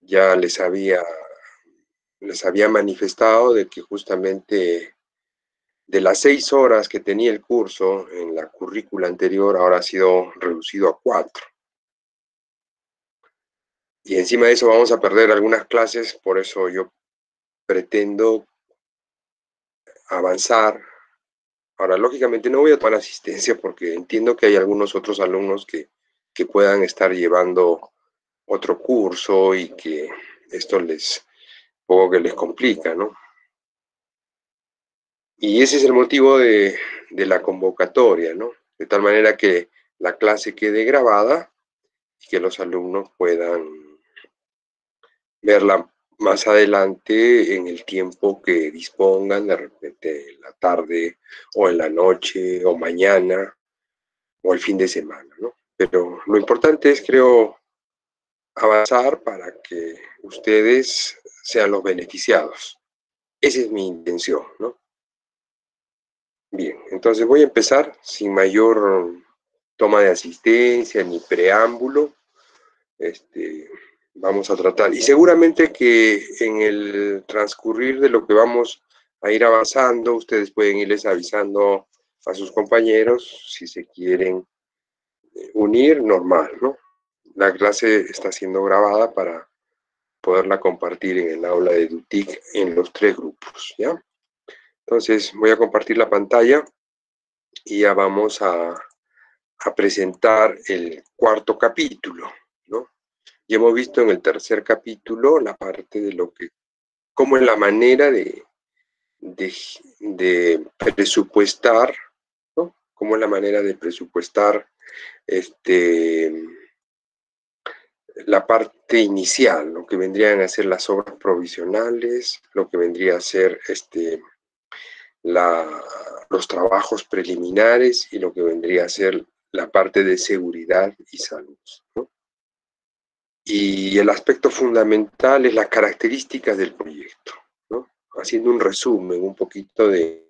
ya les había manifestado de que justamente de las 6 horas que tenía el curso en la currícula anterior, ahora ha sido reducido a 4. Y encima de eso vamos a perder algunas clases, por eso yo pretendo avanzar. Ahora, lógicamente no voy a tomar asistencia porque entiendo que hay algunos otros alumnos que puedan estar llevando otro curso y que esto poco que les complica, ¿no? Y ese es el motivo de la convocatoria, ¿no? De tal manera que la clase quede grabada y que los alumnos puedan verla más adelante en el tiempo que dispongan, de repente en la tarde o en la noche o mañana o el fin de semana, ¿no? Pero lo importante es, creo, avanzar para que ustedes sean los beneficiados. Esa es mi intención, ¿no? Bien, entonces voy a empezar sin mayor toma de asistencia ni preámbulo. Vamos a tratar, y seguramente que en el transcurrir de lo que vamos a ir avanzando, ustedes pueden irles avisando a sus compañeros si se quieren unir, normal, ¿no? La clase está siendo grabada para poderla compartir en el aula de DUTIC en los 3 grupos, ¿ya? Entonces voy a compartir la pantalla y ya vamos a presentar el 4º capítulo, ¿no? Ya hemos visto en el 3er capítulo la parte de cómo es la manera de presupuestar, ¿no? Cómo es la manera de presupuestar la parte inicial, lo que vendrían a ser las obras provisionales, lo que vendría a ser los trabajos preliminares y lo que vendría a ser la parte de seguridad y salud, ¿no? Y el aspecto fundamental es las características del proyecto, ¿no? Haciendo un resumen un poquito de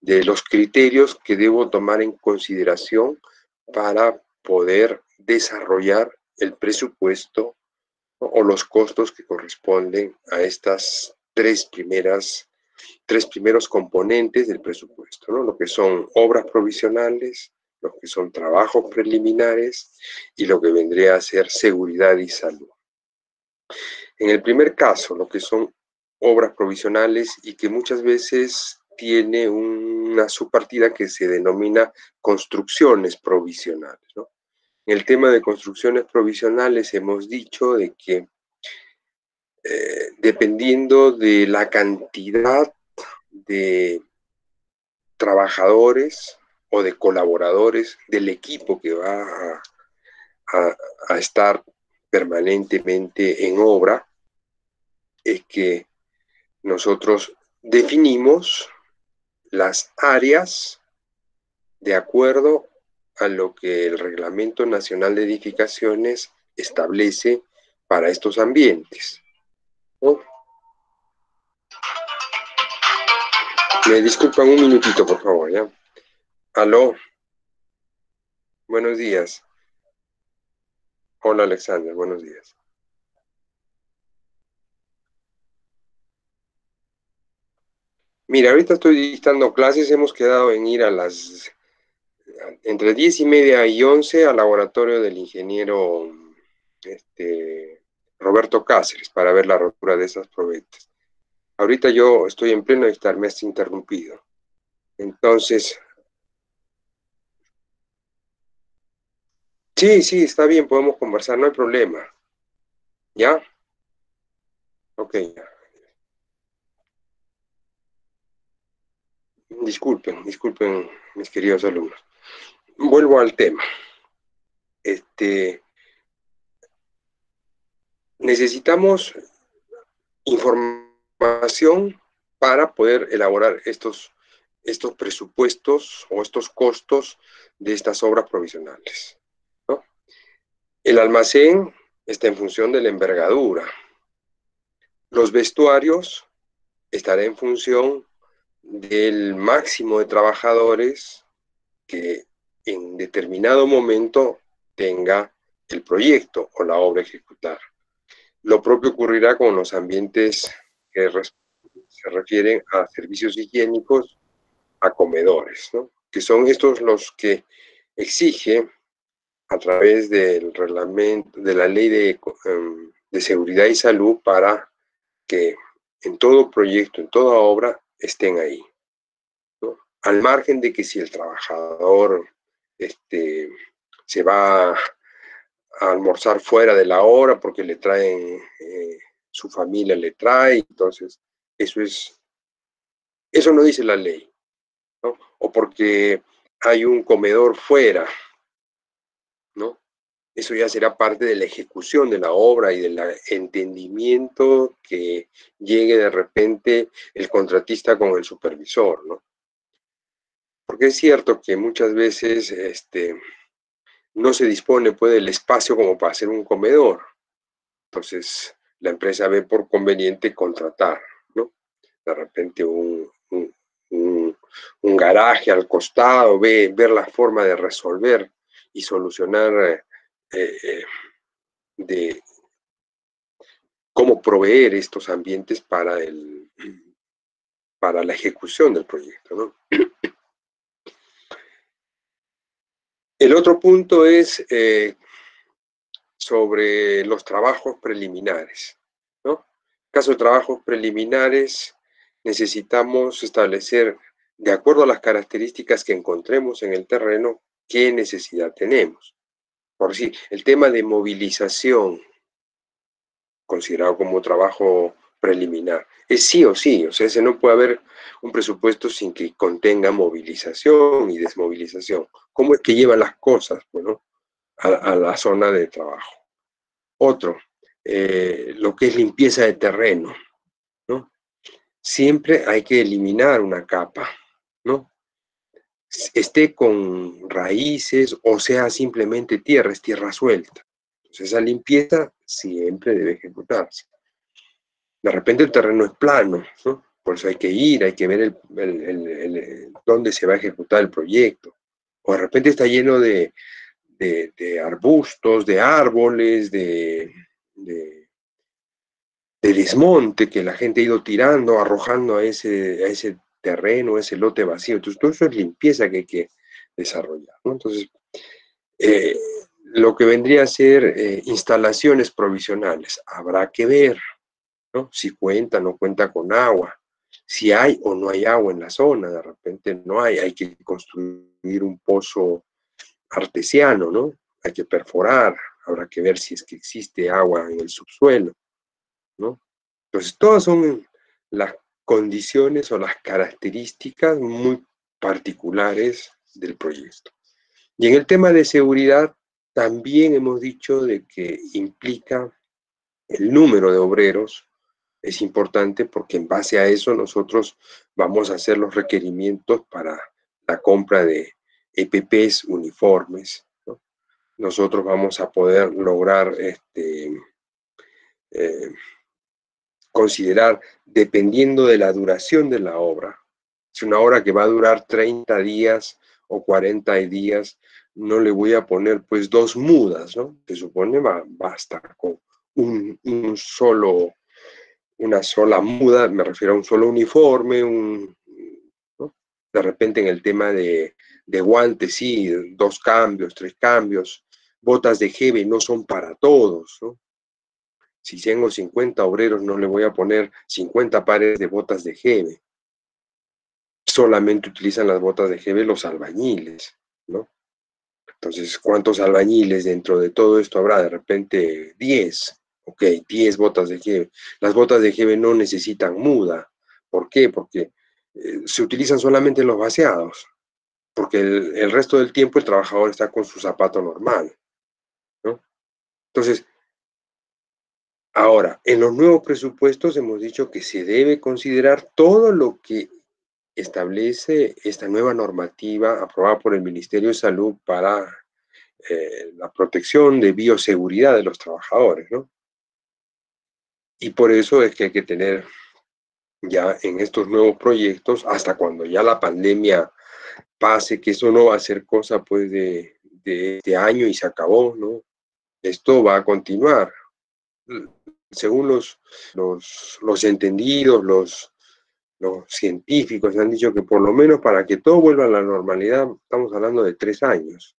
los criterios que debo tomar en consideración para poder desarrollar el presupuesto, ¿no? O los costos que corresponden a estas tres primeros componentes del presupuesto, ¿no? Lo que son obras provisionales, lo que son trabajos preliminares y lo que vendría a ser seguridad y salud. En el primer caso, lo que son obras provisionales y que muchas veces tiene una subpartida que se denomina construcciones provisionales, ¿no? En el tema de construcciones provisionales hemos dicho de que dependiendo de la cantidad de trabajadores o de colaboradores del equipo que va a estar permanentemente en obra, es que nosotros definimos las áreas de acuerdo a lo que el Reglamento Nacional de Edificaciones establece para estos ambientes, ¿no? Me disculpan un minutito, por favor, ¿ya? Aló, buenos días. Hola, Alexander, buenos días. Mira, ahorita estoy dictando clases, hemos quedado en ir entre 10:30 y 11 al laboratorio del ingeniero Roberto Cáceres para ver la rotura de esas probetas. Ahorita yo estoy en pleno dictar, me has interrumpido. Entonces, sí, está bien, podemos conversar, no hay problema. ¿Ya? Ok. Disculpen, mis queridos alumnos. Vuelvo al tema. Necesitamos información para poder elaborar estos presupuestos o estos costos de estas obras provisionales, ¿no? El almacén está en función de la envergadura. Los vestuarios estarán en función del máximo de trabajadores que en determinado momento tenga el proyecto o la obra a ejecutar. Lo propio ocurrirá con los ambientes que se refieren a servicios higiénicos, a comedores, ¿no? Que son estos los que exige a través del reglamento, de la ley de seguridad y salud, para que en todo proyecto, en toda obra, estén ahí, ¿no? Al margen de que si el trabajador se va a almorzar fuera de la hora porque le traen, su familia le trae, entonces eso no dice la ley, ¿no? O porque hay un comedor fuera, ¿no? Eso ya será parte de la ejecución de la obra y del entendimiento que llegue de repente el contratista con el supervisor, ¿no? Porque es cierto que muchas veces no se dispone pues, del espacio como para hacer un comedor. Entonces, la empresa ve por conveniente contratar, ¿no? De repente un garaje al costado, ver la forma de resolver y solucionar, de cómo proveer estos ambientes para la ejecución del proyecto, ¿no? El otro punto es sobre los trabajos preliminares, ¿no? En caso de trabajos preliminares, necesitamos establecer, de acuerdo a las características que encontremos en el terreno, qué necesidad tenemos. Por decir, el tema de movilización, considerado como trabajo preliminar, es sí o sí, o sea, no puede haber un presupuesto sin que contenga movilización y desmovilización. ¿Cómo es que llevan las cosas, bueno, a la zona de trabajo? Otro, lo que es limpieza de terreno, ¿no? Siempre hay que eliminar una capa, ¿no? Esté con raíces o sea simplemente tierra, es tierra suelta. Entonces esa limpieza siempre debe ejecutarse. De repente el terreno es plano, ¿no? Por eso hay que ir, hay que ver dónde se va a ejecutar el proyecto. O de repente está lleno de arbustos, de árboles, de desmonte que la gente ha ido tirando, arrojando a ese terreno, a ese lote vacío. Entonces, todo eso es limpieza que hay que desarrollar, ¿no? Entonces, eh, lo que vendría a ser instalaciones provisionales, habrá que ver, ¿no? Si cuenta o no cuenta con agua, si hay o no hay agua en la zona, de repente no hay que construir un pozo artesiano, ¿no? Hay que perforar, habrá que ver si es que existe agua en el subsuelo, ¿no? Entonces, todas son las condiciones o las características muy particulares del proyecto. Y en el tema de seguridad, también hemos dicho de que implica el número de obreros, es importante porque en base a eso nosotros vamos a hacer los requerimientos para la compra de EPPs uniformes, ¿no? Nosotros vamos a poder lograr considerar, dependiendo de la duración de la obra, si una obra que va a durar 30 días o 40 días, no le voy a poner pues 2 mudas, ¿no? Se supone basta con una sola muda, me refiero a un solo uniforme, ¿no? De repente en el tema de guantes, sí, 2 cambios, 3 cambios, botas de jeve no son para todos, ¿no? Si tengo 50 obreros, no le voy a poner 50 pares de botas de jeve. Solamente utilizan las botas de jeve los albañiles, ¿no? Entonces, ¿cuántos albañiles dentro de todo esto habrá? De repente 10. Ok, 10 botas de jeve. Las botas de jeve no necesitan muda. ¿Por qué? Porque se utilizan solamente en los vaciados. Porque el resto del tiempo el trabajador está con su zapato normal, ¿no? Entonces, ahora, en los nuevos presupuestos hemos dicho que se debe considerar todo lo que establece esta nueva normativa aprobada por el Ministerio de Salud para la protección de bioseguridad de los trabajadores, ¿no? Y por eso es que hay que tener ya en estos nuevos proyectos, hasta cuando ya la pandemia pase, que eso no va a ser cosa pues de este año y se acabó, ¿no? Esto va a continuar. según los entendidos, los científicos han dicho que por lo menos para que todo vuelva a la normalidad, estamos hablando de 3 años.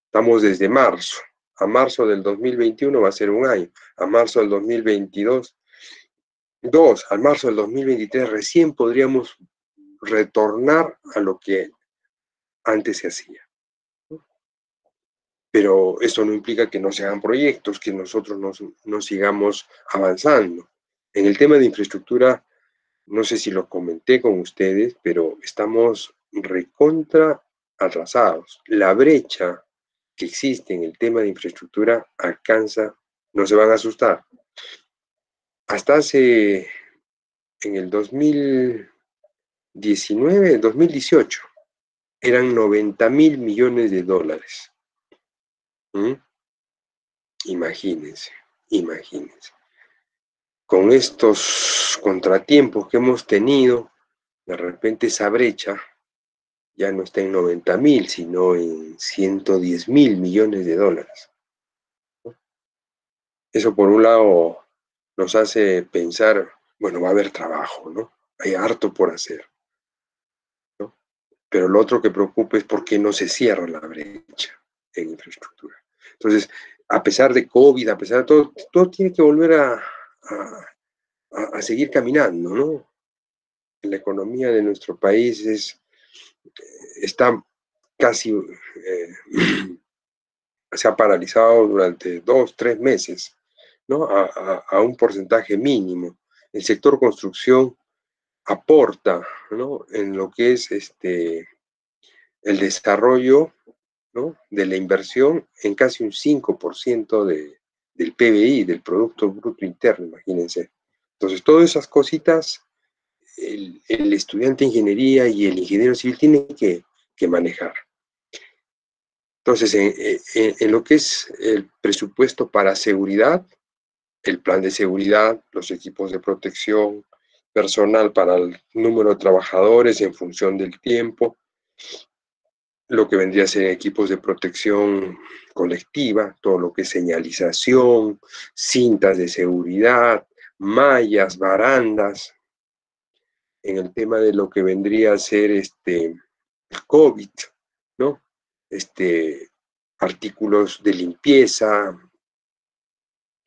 Estamos desde marzo. A marzo del 2021 va a ser un año. A marzo del 2022, 2. A marzo del 2023 recién podríamos retornar a lo que antes se hacía. Pero eso no implica que no se hagan proyectos, que nosotros no sigamos avanzando. En el tema de infraestructura, no sé si lo comenté con ustedes, pero estamos recontra atrasados. La brecha que existe en el tema de infraestructura alcanza, no se van a asustar. Hasta en el 2019, 2018, eran 90.000 millones de dólares. ¿Mm? Imagínense. Con estos contratiempos que hemos tenido, de repente esa brecha ya no está en 90.000, sino en 110.000 millones de dólares. Eso por un lado nos hace pensar, bueno, va a haber trabajo, ¿no? Hay harto por hacer, ¿no? Pero lo otro que preocupa es por qué no se cierra la brecha en infraestructura. Entonces, a pesar de COVID, a pesar de todo tiene que volver a seguir caminando, ¿no? La economía de nuestro país está casi, se ha paralizado durante 2, 3 meses, ¿no? A un porcentaje mínimo. El sector construcción aporta, ¿no? En lo que es el desarrollo, ¿no? De la inversión en casi un 5% del PBI, del Producto Bruto Interno, imagínense. Entonces, todas esas cositas, el estudiante de ingeniería y el ingeniero civil tienen que manejar. Entonces, en lo que es el presupuesto para seguridad, el plan de seguridad, los equipos de protección, personal para el número de trabajadores en función del tiempo, lo que vendría a ser equipos de protección colectiva, todo lo que es señalización, cintas de seguridad, mallas, barandas, en el tema de lo que vendría a ser el COVID, ¿no? Artículos de limpieza,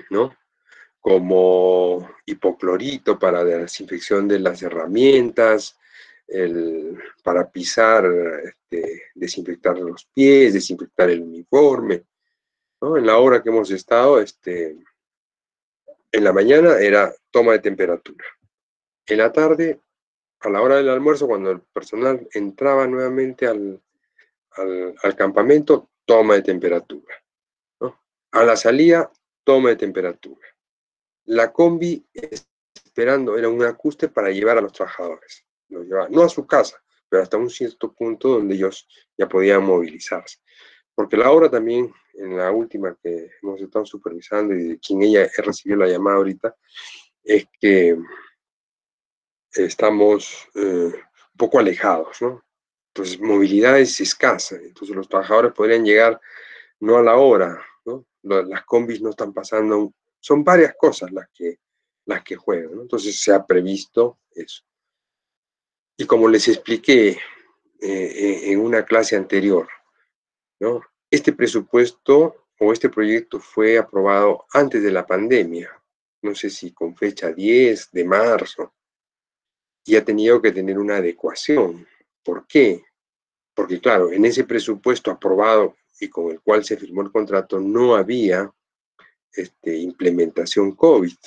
¿no? Como hipoclorito para la desinfección de las herramientas, para pisar, desinfectar los pies, desinfectar el uniforme, ¿no? En la hora que hemos estado, en la mañana era toma de temperatura. En la tarde, a la hora del almuerzo, cuando el personal entraba nuevamente al campamento, toma de temperatura, ¿no? A la salida, toma de temperatura. La combi esperando era un ajuste para llevar a los trabajadores. Los llevaba, no a su casa, pero hasta un cierto punto donde ellos ya podían movilizarse. Porque la obra también, en la última que hemos estado supervisando y de quien ella recibió la llamada ahorita, es que estamos un poco alejados, ¿no? Entonces, movilidad es escasa. Entonces, los trabajadores podrían llegar no a la hora, ¿no? Las combis no están pasando. Son varias cosas las que juegan, ¿no? Entonces, se ha previsto eso. Y como les expliqué en una clase anterior, ¿no? Este presupuesto o este proyecto fue aprobado antes de la pandemia, no sé si con fecha 10 de marzo, y ha tenido que tener una adecuación. ¿Por qué? Porque claro, en ese presupuesto aprobado y con el cual se firmó el contrato no había implementación COVID.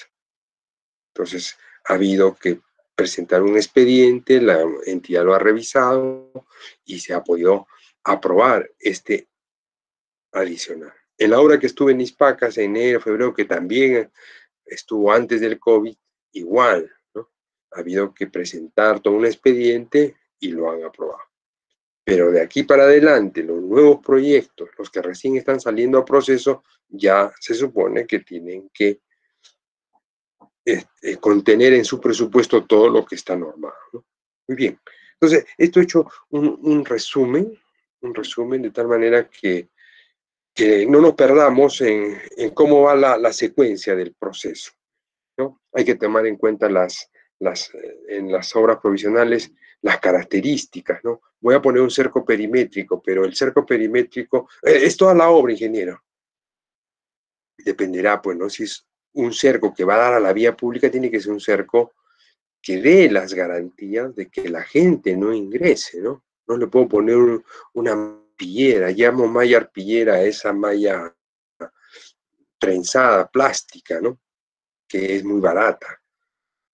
Entonces, ha habido que presentar un expediente, la entidad lo ha revisado y se ha podido aprobar este adicional. En la obra que estuve en Ispacas, en enero, febrero, que también estuvo antes del COVID, igual, ¿no? Ha habido que presentar todo un expediente y lo han aprobado. Pero de aquí para adelante, los nuevos proyectos, los que recién están saliendo a proceso, ya se supone que tienen que contener en su presupuesto todo lo que está normado, ¿no? Muy bien. Entonces, esto he hecho un resumen de tal manera que no nos perdamos en cómo va la secuencia del proceso. ¿no? Hay que tomar en cuenta en las obras provisionales las características, ¿no? Voy a poner un cerco perimétrico, pero el cerco perimétrico es toda la obra, ingeniero. Dependerá, pues, ¿no? Si es un cerco que va a dar a la vía pública, tiene que ser un cerco que dé las garantías de que la gente no ingrese, ¿no? No le puedo poner una arpillera, llamo malla arpillera a esa malla trenzada, plástica, ¿no? Que es muy barata,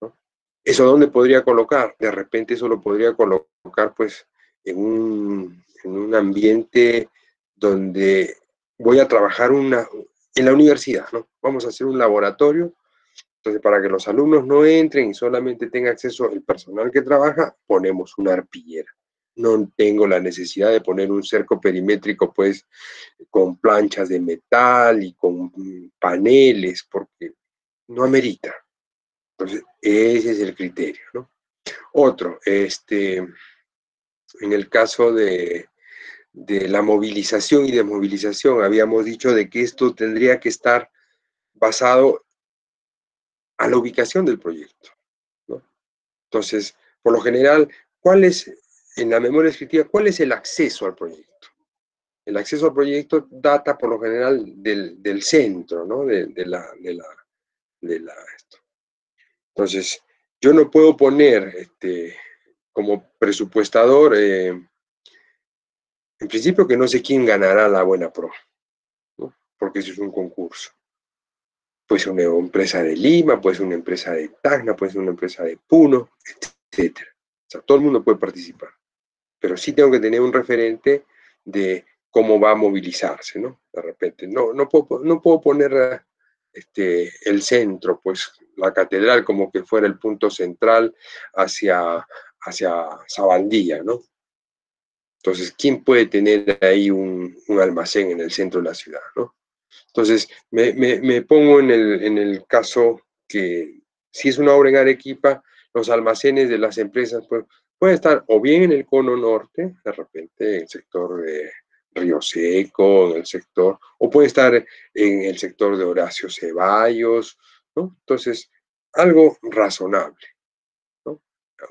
¿no? ¿Eso dónde podría colocar? De repente eso lo podría colocar, pues, en un ambiente donde voy a trabajar en la universidad, ¿no? Vamos a hacer un laboratorio. Entonces, para que los alumnos no entren y solamente tenga acceso el personal que trabaja, ponemos una arpillera. No tengo la necesidad de poner un cerco perimétrico, pues, con planchas de metal y con paneles, porque no amerita. Entonces, ese es el criterio, ¿no? Otro, en el caso de la movilización y desmovilización, habíamos dicho de que esto tendría que estar basado a la ubicación del proyecto, ¿no? Entonces, por lo general, ¿cuál es, en la memoria descriptiva, cuál es el acceso al proyecto? El acceso al proyecto data por lo general del centro, ¿no? Esto. Entonces, yo no puedo poner como presupuestador, en principio que no sé quién ganará la buena pro, ¿no? Porque eso es un concurso. Puede ser una empresa de Lima, puede ser una empresa de Tacna, puede ser una empresa de Puno, etc. O sea, todo el mundo puede participar. Pero sí tengo que tener un referente de cómo va a movilizarse, ¿no? De repente, no puedo poner el centro, pues la catedral como que fuera el punto central hacia Sabandía, ¿no? Entonces, ¿quién puede tener ahí un almacén en el centro de la ciudad, ¿no? Entonces, me pongo en el caso que si es una obra en Arequipa, los almacenes de las empresas pues, pueden estar o bien en el cono norte, de repente en el sector de Río Seco, en el sector, o puede estar en el sector de Horacio Ceballos, ¿no? Entonces, algo razonable, ¿no?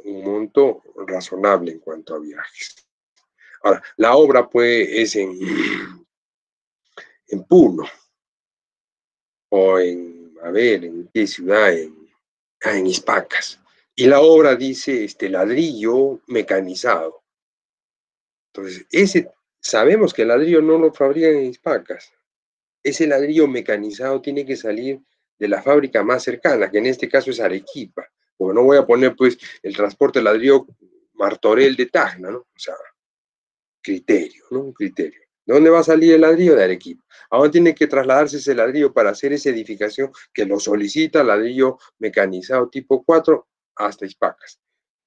Un monto razonable en cuanto a viajes. Ahora, la obra pues es en Puno, o ¿en qué ciudad? En Ispacas. Y la obra dice ladrillo mecanizado. Entonces, sabemos que el ladrillo no lo fabrican en Ispacas. Ese ladrillo mecanizado tiene que salir de la fábrica más cercana, que en este caso es Arequipa. Porque no voy a poner, pues, el transporte de ladrillo Martorell de Tacna, ¿no? O sea, criterio, ¿no? Un criterio. ¿De dónde va a salir el ladrillo? De Arequipa. Ahora tiene que trasladarse ese ladrillo para hacer esa edificación que lo solicita, ladrillo mecanizado tipo 4 hasta Ispacas.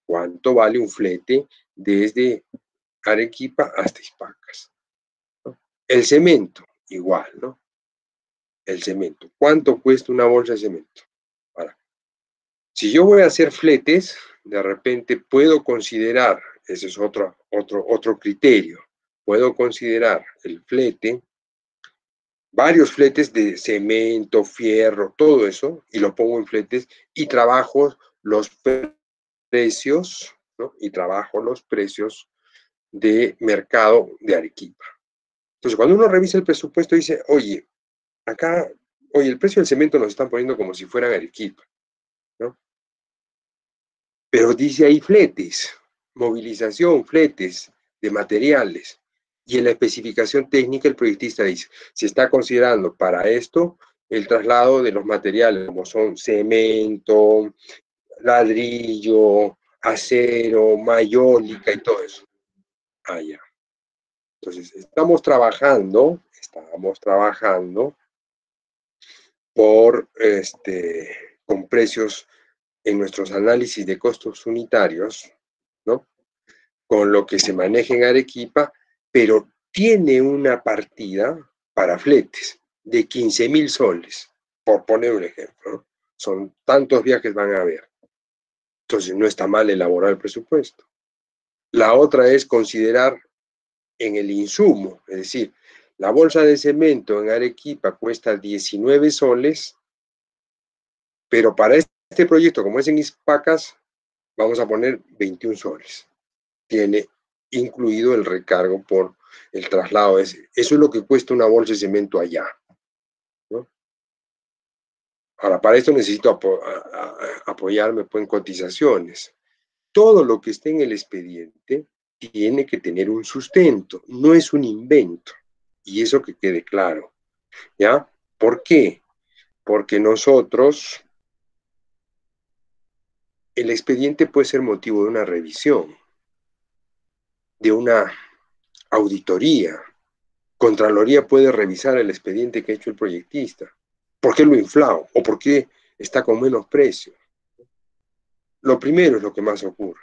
¿Cuánto vale un flete desde Arequipa hasta Ispacas? ¿No? El cemento, igual, ¿no? El cemento. ¿Cuánto cuesta una bolsa de cemento? Ahora, si yo voy a hacer fletes, de repente puedo considerar, ese es otro criterio, puedo considerar el flete, varios fletes de cemento, fierro, todo eso, y lo pongo en fletes y trabajo los precios, ¿no? Y trabajo los precios de mercado de Arequipa. Entonces, cuando uno revisa el presupuesto, dice, oye, el precio del cemento nos están poniendo como si fuera Arequipa, ¿no? Pero dice ahí fletes, movilización, fletes de materiales. Y en la especificación técnica el proyectista dice, se está considerando para esto el traslado de los materiales, como son cemento, ladrillo, acero, mayólica y todo eso. Ah, ya. Entonces, estamos trabajando con precios en nuestros análisis de costos unitarios, ¿no? Con lo que se maneja en Arequipa, pero tiene una partida para fletes de 15.000 soles, por poner un ejemplo, ¿no? Son tantos viajes van a haber. Entonces no está mal elaborar el presupuesto. La otra es considerar en el insumo, es decir, la bolsa de cemento en Arequipa cuesta 19 soles, Pero para este proyecto, como es en Ispacas, vamos a poner 21 soles. Tiene incluido el recargo por el traslado. Eso es lo que cuesta una bolsa de cemento allá, ¿no? Ahora, para esto necesito apoyarme pues, en cotizaciones. Todo lo que esté en el expediente tiene que tener un sustento, no es un invento. Y eso que quede claro, ¿ya? ¿Por qué? Porque nosotros, el expediente puede ser motivo de una revisión, de una auditoría. Contraloría puede revisar el expediente que ha hecho el proyectista. ¿Por qué lo inflado? ¿O por qué está con menos precio? Lo primero es lo que más ocurre.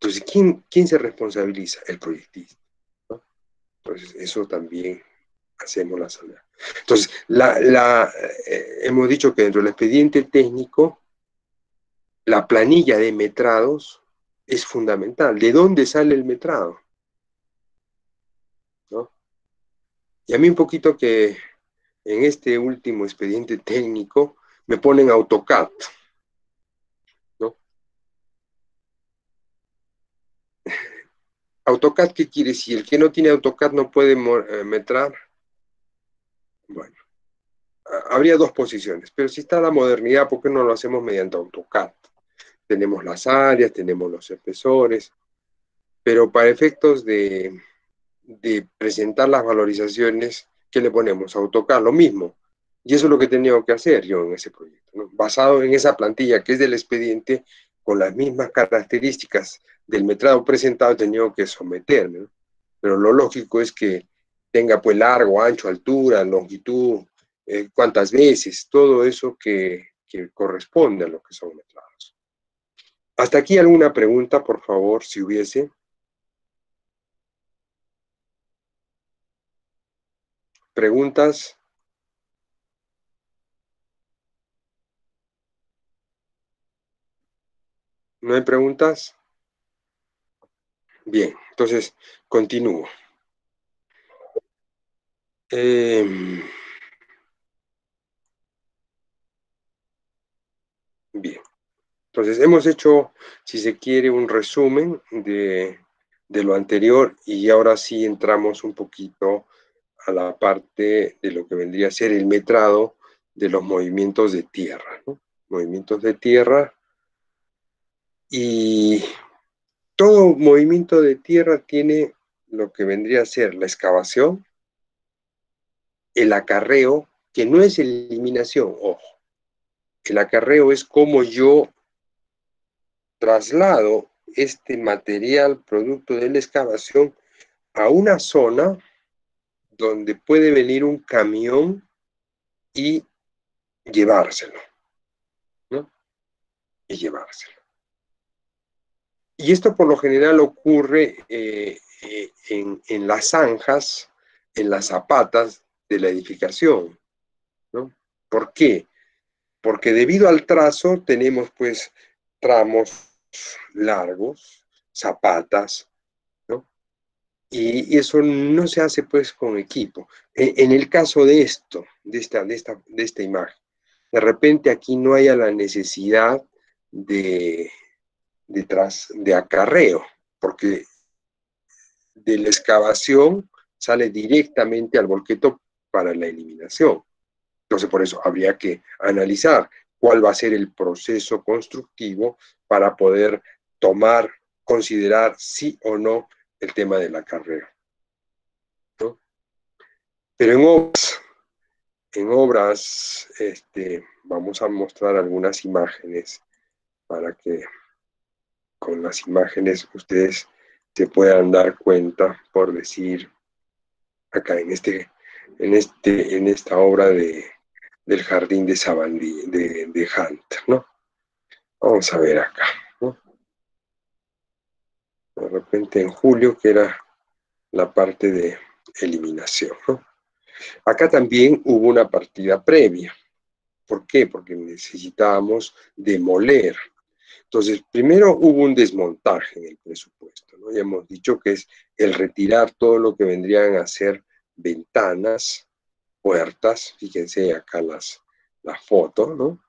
Entonces, ¿quién se responsabiliza? El proyectista, ¿no? Entonces, eso también hacemos la salida. Entonces, hemos dicho que dentro del expediente técnico, la planilla de metrados es fundamental. ¿De dónde sale el metrado? ¿No? Y a mí un poquito que en este último expediente técnico me ponen AutoCAD, ¿no? AutoCAD, ¿qué quiere decir? ¿El que no tiene AutoCAD no puede metrar? Bueno, habría dos posiciones, pero si está la modernidad, ¿por qué no lo hacemos mediante AutoCAD? Tenemos las áreas, tenemos los espesores, pero para efectos de presentar las valorizaciones, ¿qué le ponemos? AutoCAD, lo mismo. Y eso es lo que he tenido que hacer yo en ese proyecto, ¿no? Basado en esa plantilla que es del expediente, con las mismas características del metrado presentado, he tenido que someterme, ¿no? Pero lo lógico es que tenga pues largo, ancho, altura, longitud, cuántas veces, todo eso que corresponde a lo que son metrados. Hasta aquí alguna pregunta, por favor, si hubiese. ¿Preguntas? ¿No hay preguntas? Bien, entonces continúo. Bien, entonces hemos hecho, si se quiere, un resumen de lo anterior y ahora sí entramos un poquito a la parte de lo que vendría a ser el metrado de los movimientos de tierra, ¿no? Movimientos de tierra, y todo movimiento de tierra tiene lo que vendría a ser la excavación, el acarreo, que no es eliminación, ojo, el acarreo es como yo traslado este material producto de la excavación a una zona donde puede venir un camión y llevárselo, ¿no? Y llevárselo. Y esto por lo general ocurre en las zanjas, en las zapatas de la edificación, ¿no? ¿Por qué? Porque debido al trazo tenemos pues tramos largos, zapatas, ¿no? Y eso no se hace pues con equipo. En el caso de esto, de esta imagen, de repente aquí no haya la necesidad de, de acarreo, porque de la excavación sale directamente al volqueto para la eliminación. Entonces, por eso habría que analizar cuál va a ser el proceso constructivo para poder tomar, considerar sí o no el tema del acarreo, ¿no? Pero en obras vamos a mostrar algunas imágenes para que con las imágenes ustedes se puedan dar cuenta, por decir, acá en esta obra del jardín de Sabandí, de Hunter, ¿no? Vamos a ver acá, ¿no? De repente en julio, que era la parte de eliminación, ¿no? Acá también hubo una partida previa. ¿Por qué? Porque necesitábamos demoler. Entonces, primero hubo un desmontaje en el presupuesto, ¿no? Ya hemos dicho que es el retirar todo lo que vendrían a ser ventanas, puertas, fíjense acá las fotos, ¿no?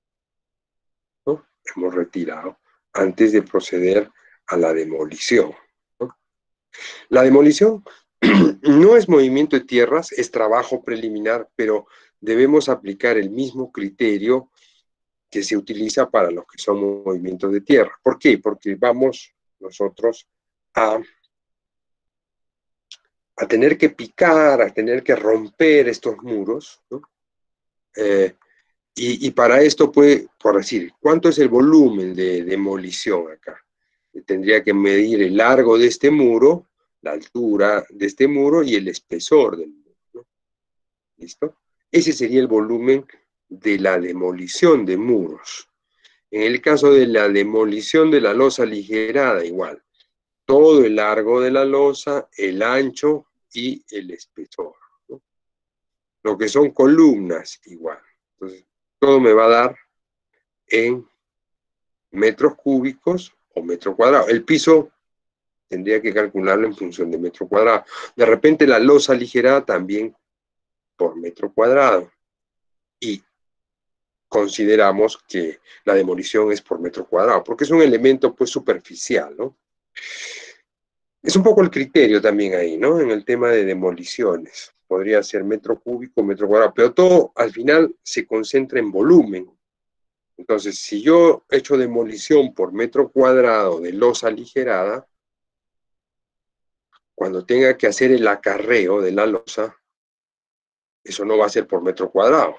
hemos retirado antes de proceder a la demolición, ¿no? La demolición no es movimiento de tierras, es trabajo preliminar, pero debemos aplicar el mismo criterio que se utiliza para los que son movimientos de tierra. ¿Por qué? Porque vamos nosotros a, a tener que picar, a tener que romper estos muros, ¿no? Y para esto puede, por decir, ¿cuánto es el volumen de demolición acá? Tendría que medir el largo de este muro, la altura de este muro y el espesor del muro, ¿no? ¿Listo? Ese sería el volumen de la demolición de muros. En el caso de la demolición de la losa aligerada, igual, todo el largo de la losa, el ancho y el espesor, ¿no? Lo que son columnas, igual. Entonces, todo me va a dar en metros cúbicos o metro cuadrado. El piso tendría que calcularlo en función de metro cuadrado. De repente la losa aligerada también por metro cuadrado. Y consideramos que la demolición es por metro cuadrado, porque es un elemento pues superficial, ¿no? Es un poco el criterio también ahí, ¿no? En el tema de demoliciones. Podría ser metro cúbico, metro cuadrado, pero todo al final se concentra en volumen. Entonces, si yo echo demolición por metro cuadrado de losa aligerada, cuando tenga que hacer el acarreo de la losa, eso no va a ser por metro cuadrado.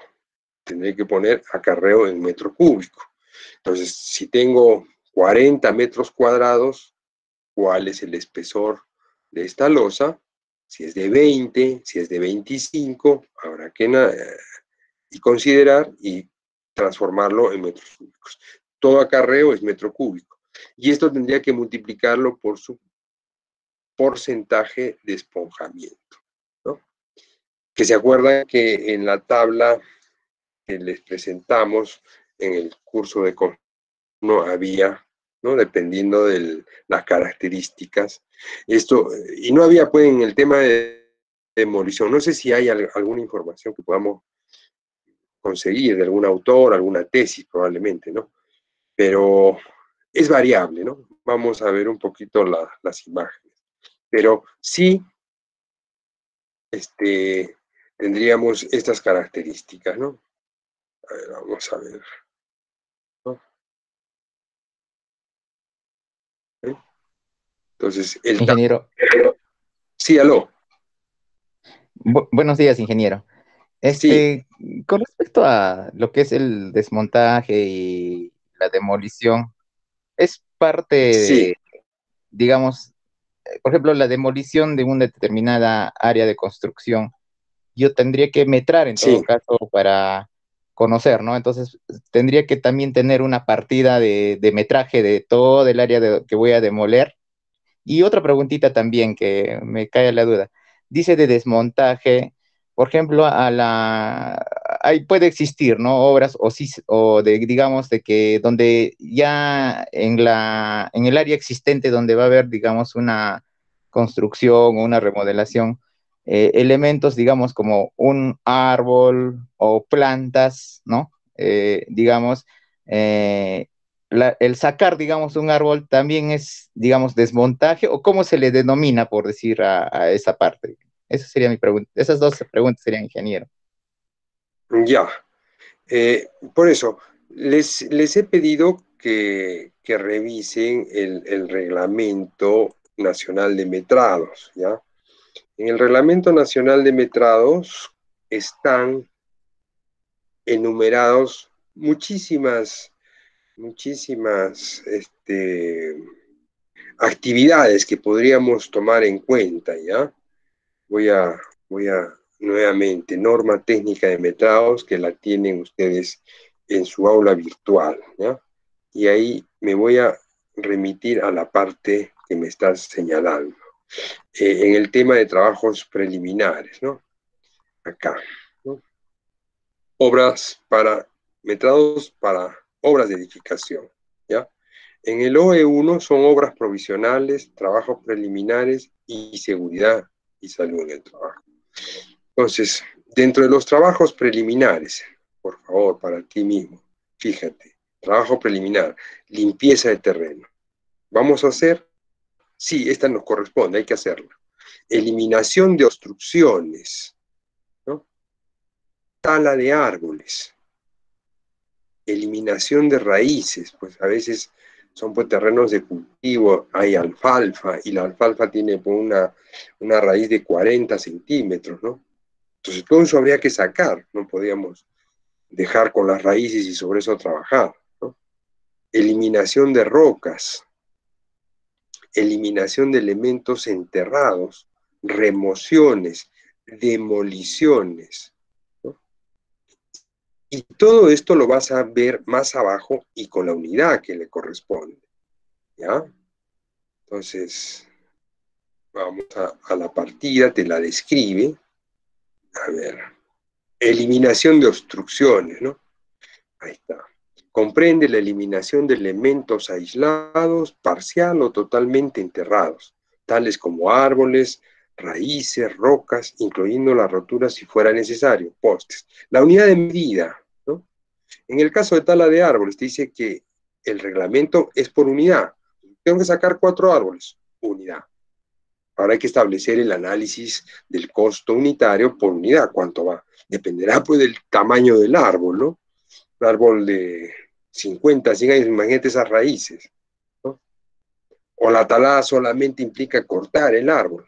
Tendré que poner acarreo en metro cúbico. Entonces, si tengo 40 metros cuadrados, ¿cuál es el espesor de esta losa? Si es de 20, si es de 25, habrá que y considerar y transformarlo en metros cúbicos. Todo acarreo es metro cúbico. Y esto tendría que multiplicarlo por su porcentaje de esponjamiento, ¿no? Que se acuerdan que en la tabla que les presentamos en el curso de no había, ¿no? Dependiendo de las características. Esto, y no había, pues, en el tema de demolición. No sé si hay alguna información que podamos conseguir de algún autor, alguna tesis probablemente, ¿no? Pero es variable, ¿no? Vamos a ver un poquito las imágenes. Pero sí, tendríamos estas características, ¿no? A ver, vamos a ver, ¿no? ¿Eh? Entonces, Ingeniero, sí, aló, buenos días, ingeniero. sí, Este, con respecto a lo que es el desmontaje y la demolición, es parte sí, de, digamos, por ejemplo, la demolición de una determinada área de construcción, yo tendría que metrar en todo sí, caso para conocer, ¿no? Entonces, tendría que también tener una partida de metraje de todo el área que voy a demoler. Y otra preguntita también que me cae la duda. Dice de desmontaje, por ejemplo, ahí puede existir, ¿no? Obras o, sí, o de, digamos, de que donde ya en el área existente donde va a haber, digamos, una construcción o una remodelación, elementos, digamos, como un árbol o plantas, ¿no? Digamos, eh, el sacar, digamos, un árbol también es, digamos, desmontaje, o cómo se le denomina, por decir, a esa parte. Esa sería mi pregunta. Esas dos preguntas serían, ingeniero. ya. Por eso, les he pedido que revisen el Reglamento Nacional de Metrados, ¿ya? En el Reglamento Nacional de Metrados están enumerados muchísimas actividades que podríamos tomar en cuenta, ¿ya? Voy a nuevamente, norma técnica de metrados que la tienen ustedes en su aula virtual, ¿ya? Y ahí me voy a remitir a la parte que me estás señalando, en el tema de trabajos preliminares, ¿no? Acá, ¿no? Obras para, metrados para obras de edificación, ¿ya? En el OE1 son obras provisionales, trabajos preliminares y seguridad y salud en el trabajo. Entonces, dentro de los trabajos preliminares, por favor, para ti mismo, fíjate, Trabajo preliminar, limpieza de terreno. ¿Vamos a hacer? Sí, esta nos corresponde, hay que hacerla. Eliminación de obstrucciones, ¿no? Tala de árboles, eliminación de raíces, pues a veces son pues, terrenos de cultivo, hay alfalfa, y la alfalfa tiene pues, una raíz de 40 centímetros, ¿no? Entonces todo eso habría que sacar, no podíamos dejar con las raíces y sobre eso trabajar, ¿no? Eliminación de rocas, eliminación de elementos enterrados, remociones, demoliciones, ¿no? Y todo esto lo vas a ver más abajo y con la unidad que le corresponde, ¿ya? Entonces, vamos a la partida, te la describe. A ver, eliminación de obstrucciones, ¿no? Ahí está. Comprende la eliminación de elementos aislados, parcial o totalmente enterrados, tales como árboles, raíces, rocas, incluyendo las roturas si fuera necesario, postes. La unidad de medida, ¿no? En el caso de tala de árboles, te dice que el reglamento es por unidad. Tengo que sacar 4 árboles, unidad. Ahora hay que establecer el análisis del costo unitario por unidad, cuánto va. Dependerá pues del tamaño del árbol, ¿no? Un árbol de 50, 100 años, imagínate esas raíces, ¿no? O la talada solamente implica cortar el árbol.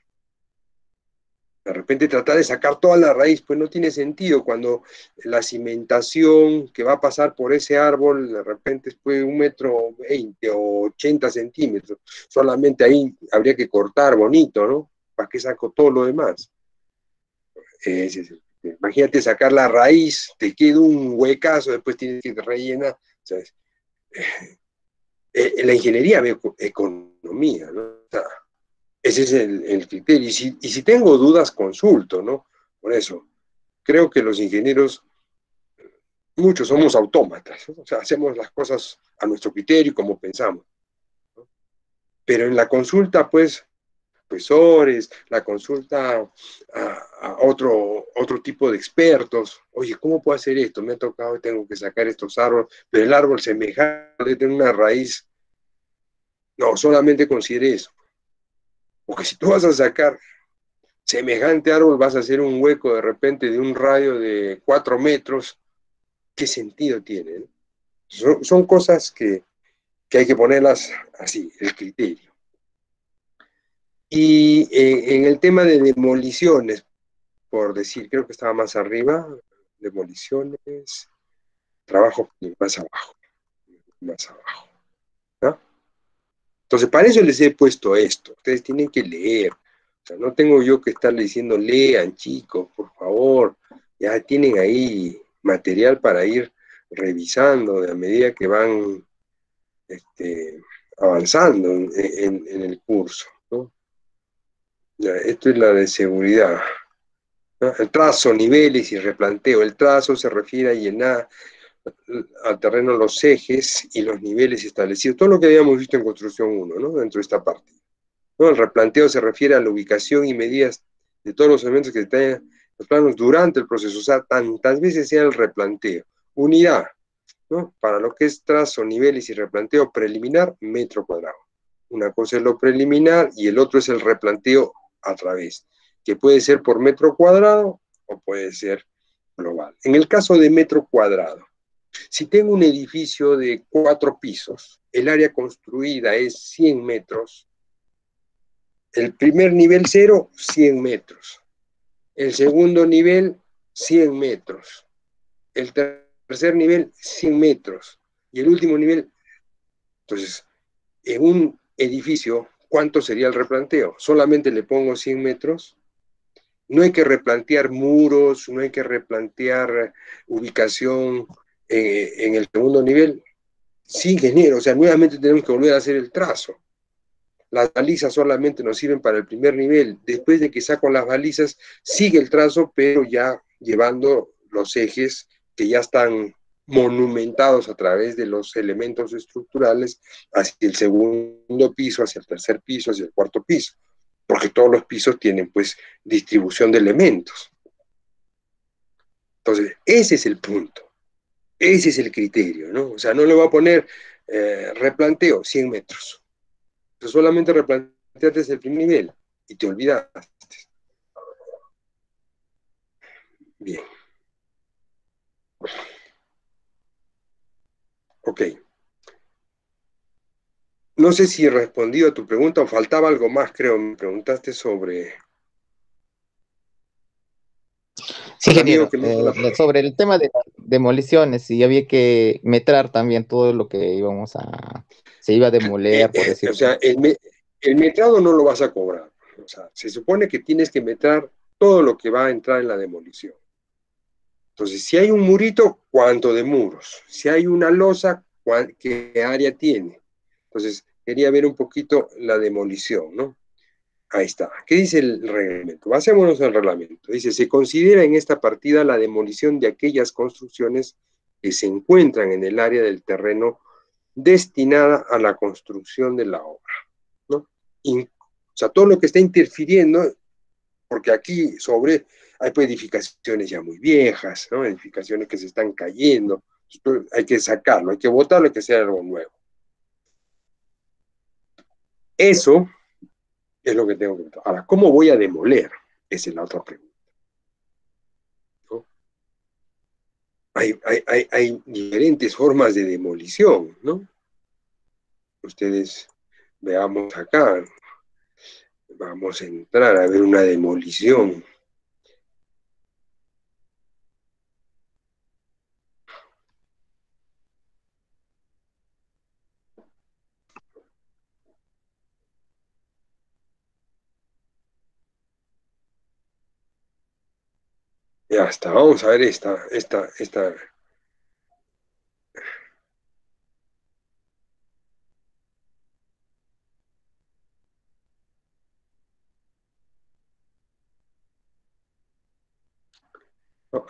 De repente tratar de sacar toda la raíz, pues no tiene sentido cuando la cimentación que va a pasar por ese árbol de repente es pues 1,20 m o 80 centímetros. Solamente ahí habría que cortar bonito, ¿no? ¿Para qué saco todo lo demás? Imagínate sacar la raíz, te queda un huecazo, después tienes que rellenar, ¿sabes? La ingeniería ve economía, ¿no? O sea, ese es el criterio. Y si tengo dudas, consulto, ¿no? Por eso, creo que los ingenieros, muchos somos autómatas, ¿no? O sea, hacemos las cosas a nuestro criterio y como pensamos, ¿no? Pero en la consulta, pues, profesores, la consulta a otro tipo de expertos. Oye, ¿cómo puedo hacer esto? Me ha tocado, tengo que sacar estos árboles, pero el árbol semejante tiene una raíz. No, solamente considere eso. Porque si tú vas a sacar semejante árbol, vas a hacer un hueco de repente de un radio de 4 metros. ¿Qué sentido tiene? Son cosas que hay que ponerlas así, el criterio. Y en el tema de demoliciones, por decir, creo que estaba más arriba, demoliciones, trabajo más abajo, ¿no? Entonces, para eso les he puesto esto. Ustedes tienen que leer. O sea, no tengo yo que estarles diciendo, lean, chicos, por favor. Ya tienen ahí material para ir revisando de a medida que van avanzando en el curso, ¿no? Ya, esto es la de seguridad, ¿no? El trazo, niveles y replanteo. El trazo se refiere a llenar al terreno los ejes y los niveles establecidos. Todo lo que habíamos visto en construcción 1, ¿no? Dentro de esta parte, ¿no? El replanteo se refiere a la ubicación y medidas de todos los elementos que detallan los planos durante el proceso. O sea, tantas veces sea el replanteo. Unidad, ¿no? Para lo que es trazo, niveles y replanteo preliminar, metro cuadrado. Una cosa es lo preliminar y el otro es el replanteo a través, que puede ser por metro cuadrado o puede ser global. En el caso de metro cuadrado, si tengo un edificio de 4 pisos, el área construida es 100 metros, el primer nivel 0, 100 metros, el segundo nivel, 100 metros, el tercer nivel, 100 metros, y el último nivel. Entonces, en un edificio, ¿cuánto sería el replanteo? Solamente le pongo 100 metros. No hay que replantear muros, no hay que replantear ubicación en el segundo nivel. Sí, ingeniero, o sea, nuevamente tenemos que volver a hacer el trazo. Las balizas solamente nos sirven para el primer nivel. Después de que saco las balizas, sigue el trazo, pero ya llevando los ejes que ya están monumentados a través de los elementos estructurales hacia el segundo piso, hacia el tercer piso, hacia el cuarto piso, porque todos los pisos tienen pues distribución de elementos. Entonces, ese es el punto. Ese es el criterio, ¿no? O sea, no le voy a poner replanteo 100 metros. Entonces solamente replanteaste el primer nivel y te olvidaste. Bien. Ok. No sé si he respondido a tu pregunta o faltaba algo más, creo. Me preguntaste sobre Sí, un amigo ingeniero, que me hizo la... sobre el tema de las demoliciones, y había que metrar también todo lo que se iba a demoler, por o decirlo. sea, el metrado no lo vas a cobrar. O sea, se supone que tienes que metrar todo lo que va a entrar en la demolición. Entonces, si hay un murito, ¿cuánto de muros? Si hay una losa, ¿qué área tiene? Entonces, quería ver un poquito la demolición, ¿no? Ahí está. ¿Qué dice el reglamento? Basémonos en el reglamento. Dice, se considera en esta partida la demolición de aquellas construcciones que se encuentran en el área del terreno destinada a la construcción de la obra, ¿no? O sea, todo lo que está interfiriendo, porque aquí hay pues edificaciones ya muy viejas, ¿no? Edificaciones que se están cayendo, hay que sacarlo, hay que botarlo, hay que hacer algo nuevo. Eso es lo que tengo que ver. Ahora, ¿cómo voy a demoler? Esa es la otra pregunta, ¿no? Hay diferentes formas de demolición, ¿no? Ustedes veamos acá, vamos a entrar a ver una demolición. Ya está, vamos a ver esta.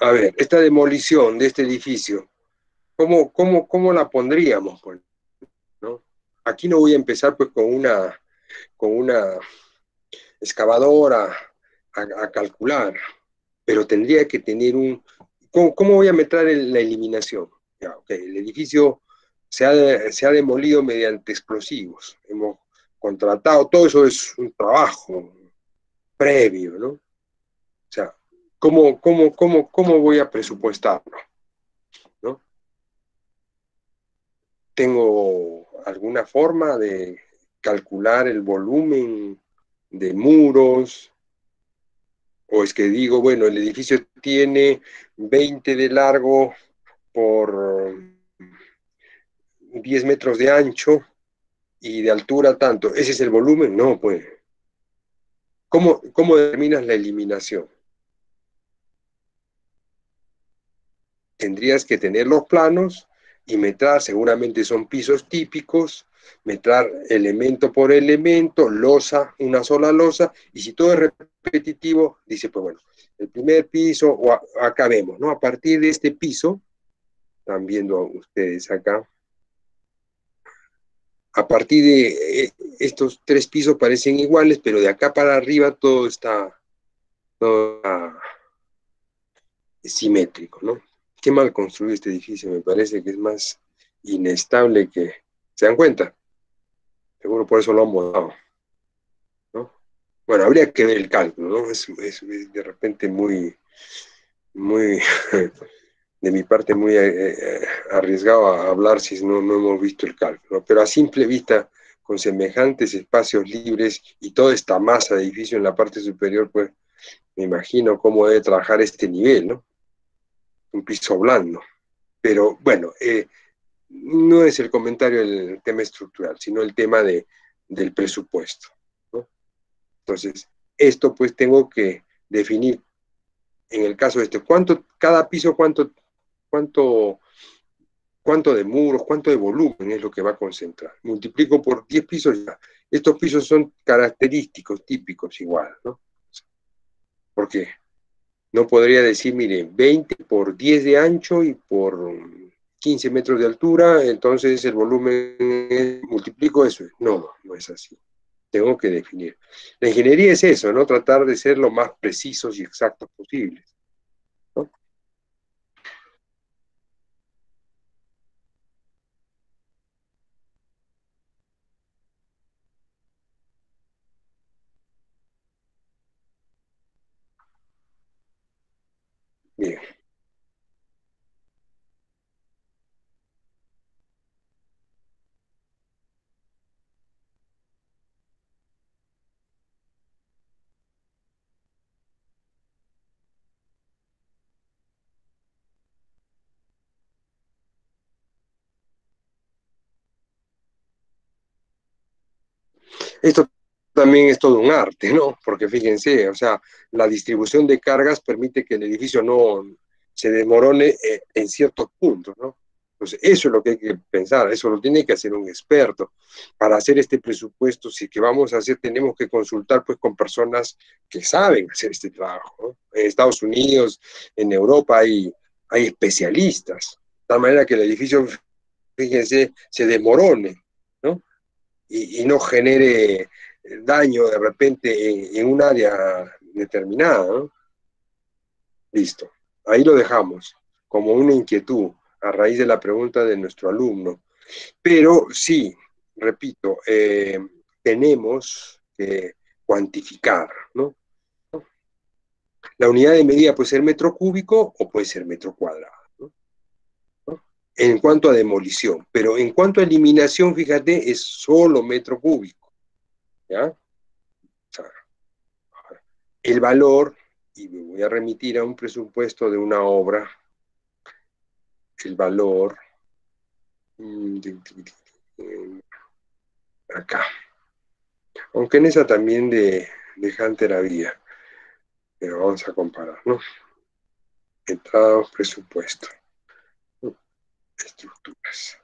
A ver, esta demolición de este edificio, ¿cómo la pondríamos, pues, ¿no? Aquí no voy a empezar pues con una excavadora a calcular, pero tendría que tener ¿cómo voy a meter la eliminación? Ya, okay, el edificio se ha demolido mediante explosivos, hemos contratado, todo eso es un trabajo previo, ¿no? O sea, ¿cómo voy a presupuestarlo? ¿No? ¿Tengo alguna forma de calcular el volumen de muros? ¿O es que digo, bueno, el edificio tiene 20 de largo por 10 metros de ancho y de altura tanto? ¿Ese es el volumen? No, pues. ¿Cómo determinas la eliminación? Tendrías que tener los planos y metrar, seguramente son pisos típicos, metrar elemento por elemento, losa, una sola losa, y si todo es repetitivo, dice, pues bueno, el primer piso, acá vemos, ¿no? A partir de este piso, están viendo ustedes acá, a partir de estos tres pisos parecen iguales, pero de acá para arriba todo está simétrico, ¿no? Qué mal construido este edificio, me parece que es más inestable que... ¿Se dan cuenta? Seguro por eso lo han botado, ¿no? Bueno, habría que ver el cálculo, ¿no? Es de repente muy, de mi parte muy arriesgado a hablar si no hemos visto el cálculo, pero a simple vista, con semejantes espacios libres y toda esta masa de edificio en la parte superior, pues me imagino cómo debe trabajar este nivel, ¿no? Un piso blando. Pero bueno, no es el comentario del tema estructural, sino el tema del presupuesto, ¿no? Entonces, esto pues tengo que definir, en el caso de este, cada piso, cuánto, cuánto de muros, cuánto de volumen es lo que va a concentrar. Multiplico por 10 pisos ya. Estos pisos son característicos, típicos igual, ¿no? Porque no podría decir, mire, 20 por 10 de ancho y por 15 metros de altura, entonces el volumen multiplico eso. No es así. Tengo que definir. La ingeniería es eso, ¿no? Tratar de ser lo más precisos y exactos posibles, ¿no? Esto también es todo un arte, ¿no? Porque fíjense, o sea, la distribución de cargas permite que el edificio no se desmorone en ciertos puntos, ¿no? Entonces, eso es lo que hay que pensar, eso lo tiene que hacer un experto. Para hacer este presupuesto, si que vamos a hacer, tenemos que consultar pues con personas que saben hacer este trabajo, ¿no? En Estados Unidos, en Europa hay especialistas, de tal manera que el edificio, fíjense, se desmorone, ¿no? Y no genere daño de repente en un área determinada, ¿no? Listo. Ahí lo dejamos, como una inquietud a raíz de la pregunta de nuestro alumno. Pero sí, repito, tenemos que cuantificar, ¿no? La unidad de medida puede ser metro cúbico o puede ser metro cuadrado, ¿no? En cuanto a demolición, pero en cuanto a eliminación, fíjate, es solo metro cúbico, ¿ya? O sea, el valor, y me voy a remitir a un presupuesto de una obra, el valor, acá, aunque en esa también de Hunter había, pero vamos a comparar, ¿no? Entradas, presupuesto, ¿no? Estructuras.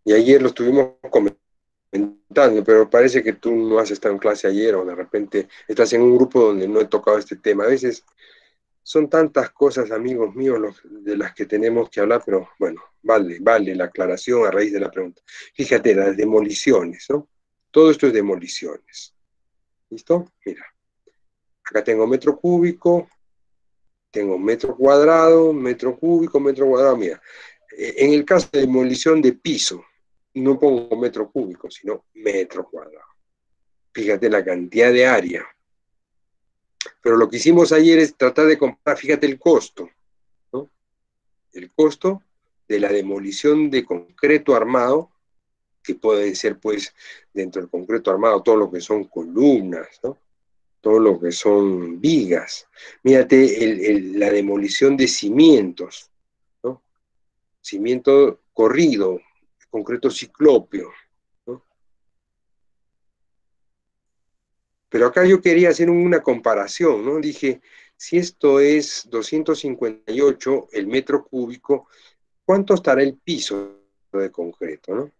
Y ayer lo estuvimos comentando, pero parece que tú no has estado en clase ayer o de repente estás en un grupo donde no he tocado este tema. A veces son tantas cosas, amigos míos, de las que tenemos que hablar, pero bueno, vale la aclaración a raíz de la pregunta. Fíjate, las demoliciones, ¿no? Todo esto es demoliciones. ¿Listo? Mira, acá tengo metro cúbico, tengo metro cúbico, metro cuadrado. Mira, en el caso de demolición de piso, no pongo metro cúbico, sino metro cuadrado. Fíjate la cantidad de área. Pero lo que hicimos ayer es tratar de comparar, fíjate el costo, ¿no? El costo de la demolición de concreto armado, que puede ser pues dentro del concreto armado todo lo que son columnas, ¿no? Todo lo que son vigas. Mírate la demolición de cimientos, ¿no? Cimiento corrido, concreto ciclópeo, ¿no? Pero acá yo quería hacer una comparación, ¿no? Dije, si esto es 258 el metro cúbico, ¿cuánto estará el piso de concreto, ¿no?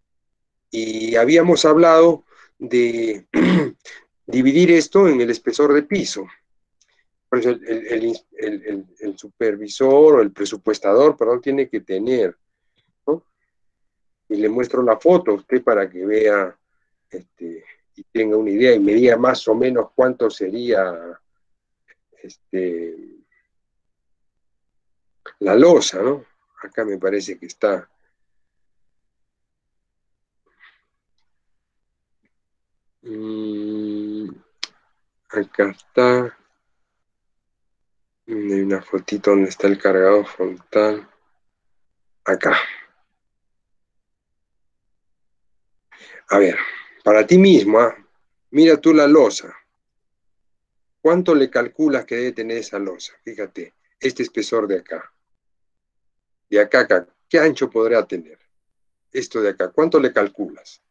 Y habíamos hablado de dividir esto en el espesor de piso. Por eso el supervisor o el presupuestador, perdón, tiene que tener, ¿no? Y le muestro la foto a usted para que vea y tenga una idea y me diga más o menos cuánto sería este, la losa, ¿no? Acá me parece que está. Mm, acá está. Hay una fotito donde está el cargador frontal. Acá. A ver, para ti mismo, ¿eh? Mira tú la losa. ¿Cuánto le calculas que debe tener esa losa? Fíjate, este espesor de acá. De acá a acá. ¿Qué ancho podrá tener? Esto de acá. ¿Cuánto le calculas?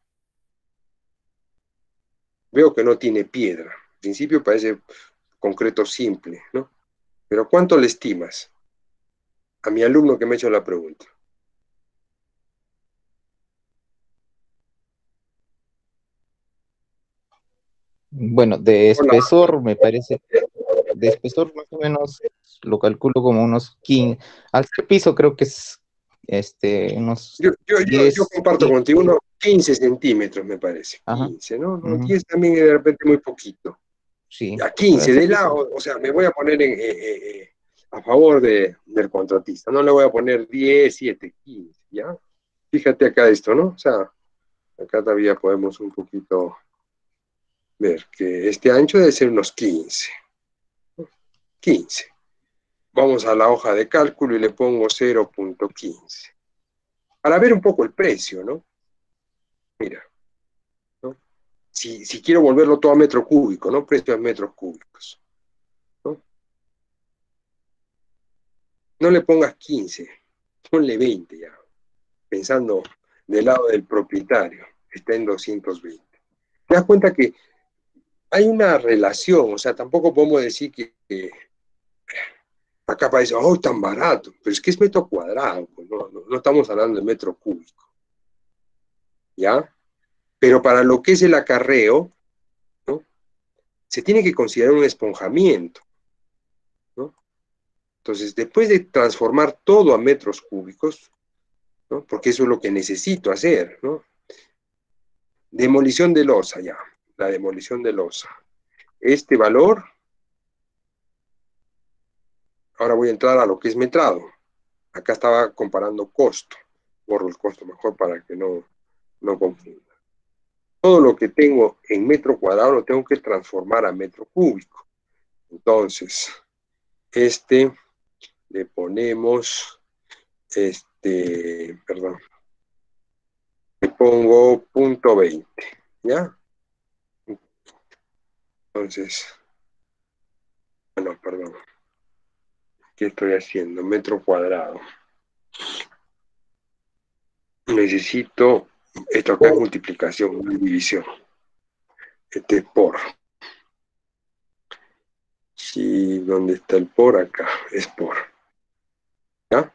Veo que no tiene piedra. En principio parece concreto simple, ¿no? Pero ¿cuánto le estimas? A mi alumno que me ha hecho la pregunta. Bueno, de Hola. espesor me parece, de espesor más o menos lo calculo como unos 15, al ser piso creo que es unos Yo 10, comparto 15, contigo unos 15 centímetros, me parece. ajá, 15, ¿no? No, ujú, 10 también es de repente muy poquito. sí, A al 15 ser de piso, lado, o sea, me voy a poner a favor del contratista. No le voy a poner 10, 7, 15, ¿ya? Fíjate acá esto, ¿no? O sea, acá todavía podemos un poquito ver que este ancho debe ser unos 15. 15. Vamos a la hoja de cálculo y le pongo 0.15. Para ver un poco el precio, ¿no? Mira, ¿no? Si quiero volverlo todo a metro cúbico, ¿no? Precio a metros cúbicos, ¿no? No le pongas 15, ponle 20 ya, pensando del lado del propietario, está en 220. te das cuenta que hay una relación, o sea, tampoco podemos decir que acá parece, oh, tan barato, pero es que es metro cuadrado, pues no estamos hablando de metro cúbico, ¿ya? Pero para lo que es el acarreo, ¿no? Se tiene que considerar un esponjamiento, ¿no? Entonces, después de transformar todo a metros cúbicos, ¿no? Porque eso es lo que necesito hacer, ¿no? Demolición de losa, ya, la demolición de losa. Este valor, ahora voy a entrar a lo que es metrado. Acá estaba comparando costo, borro el costo mejor para que no confunda. Todo lo que tengo en metro cuadrado lo tengo que transformar a metro cúbico. Entonces, le ponemos, perdón, le pongo punto 20, ¿ya? Entonces, no, perdón, ¿qué estoy haciendo? Metro cuadrado. Necesito, esto acá es multiplicación, división. Por. Sí, ¿dónde está el por? Acá, es por. ¿Ya?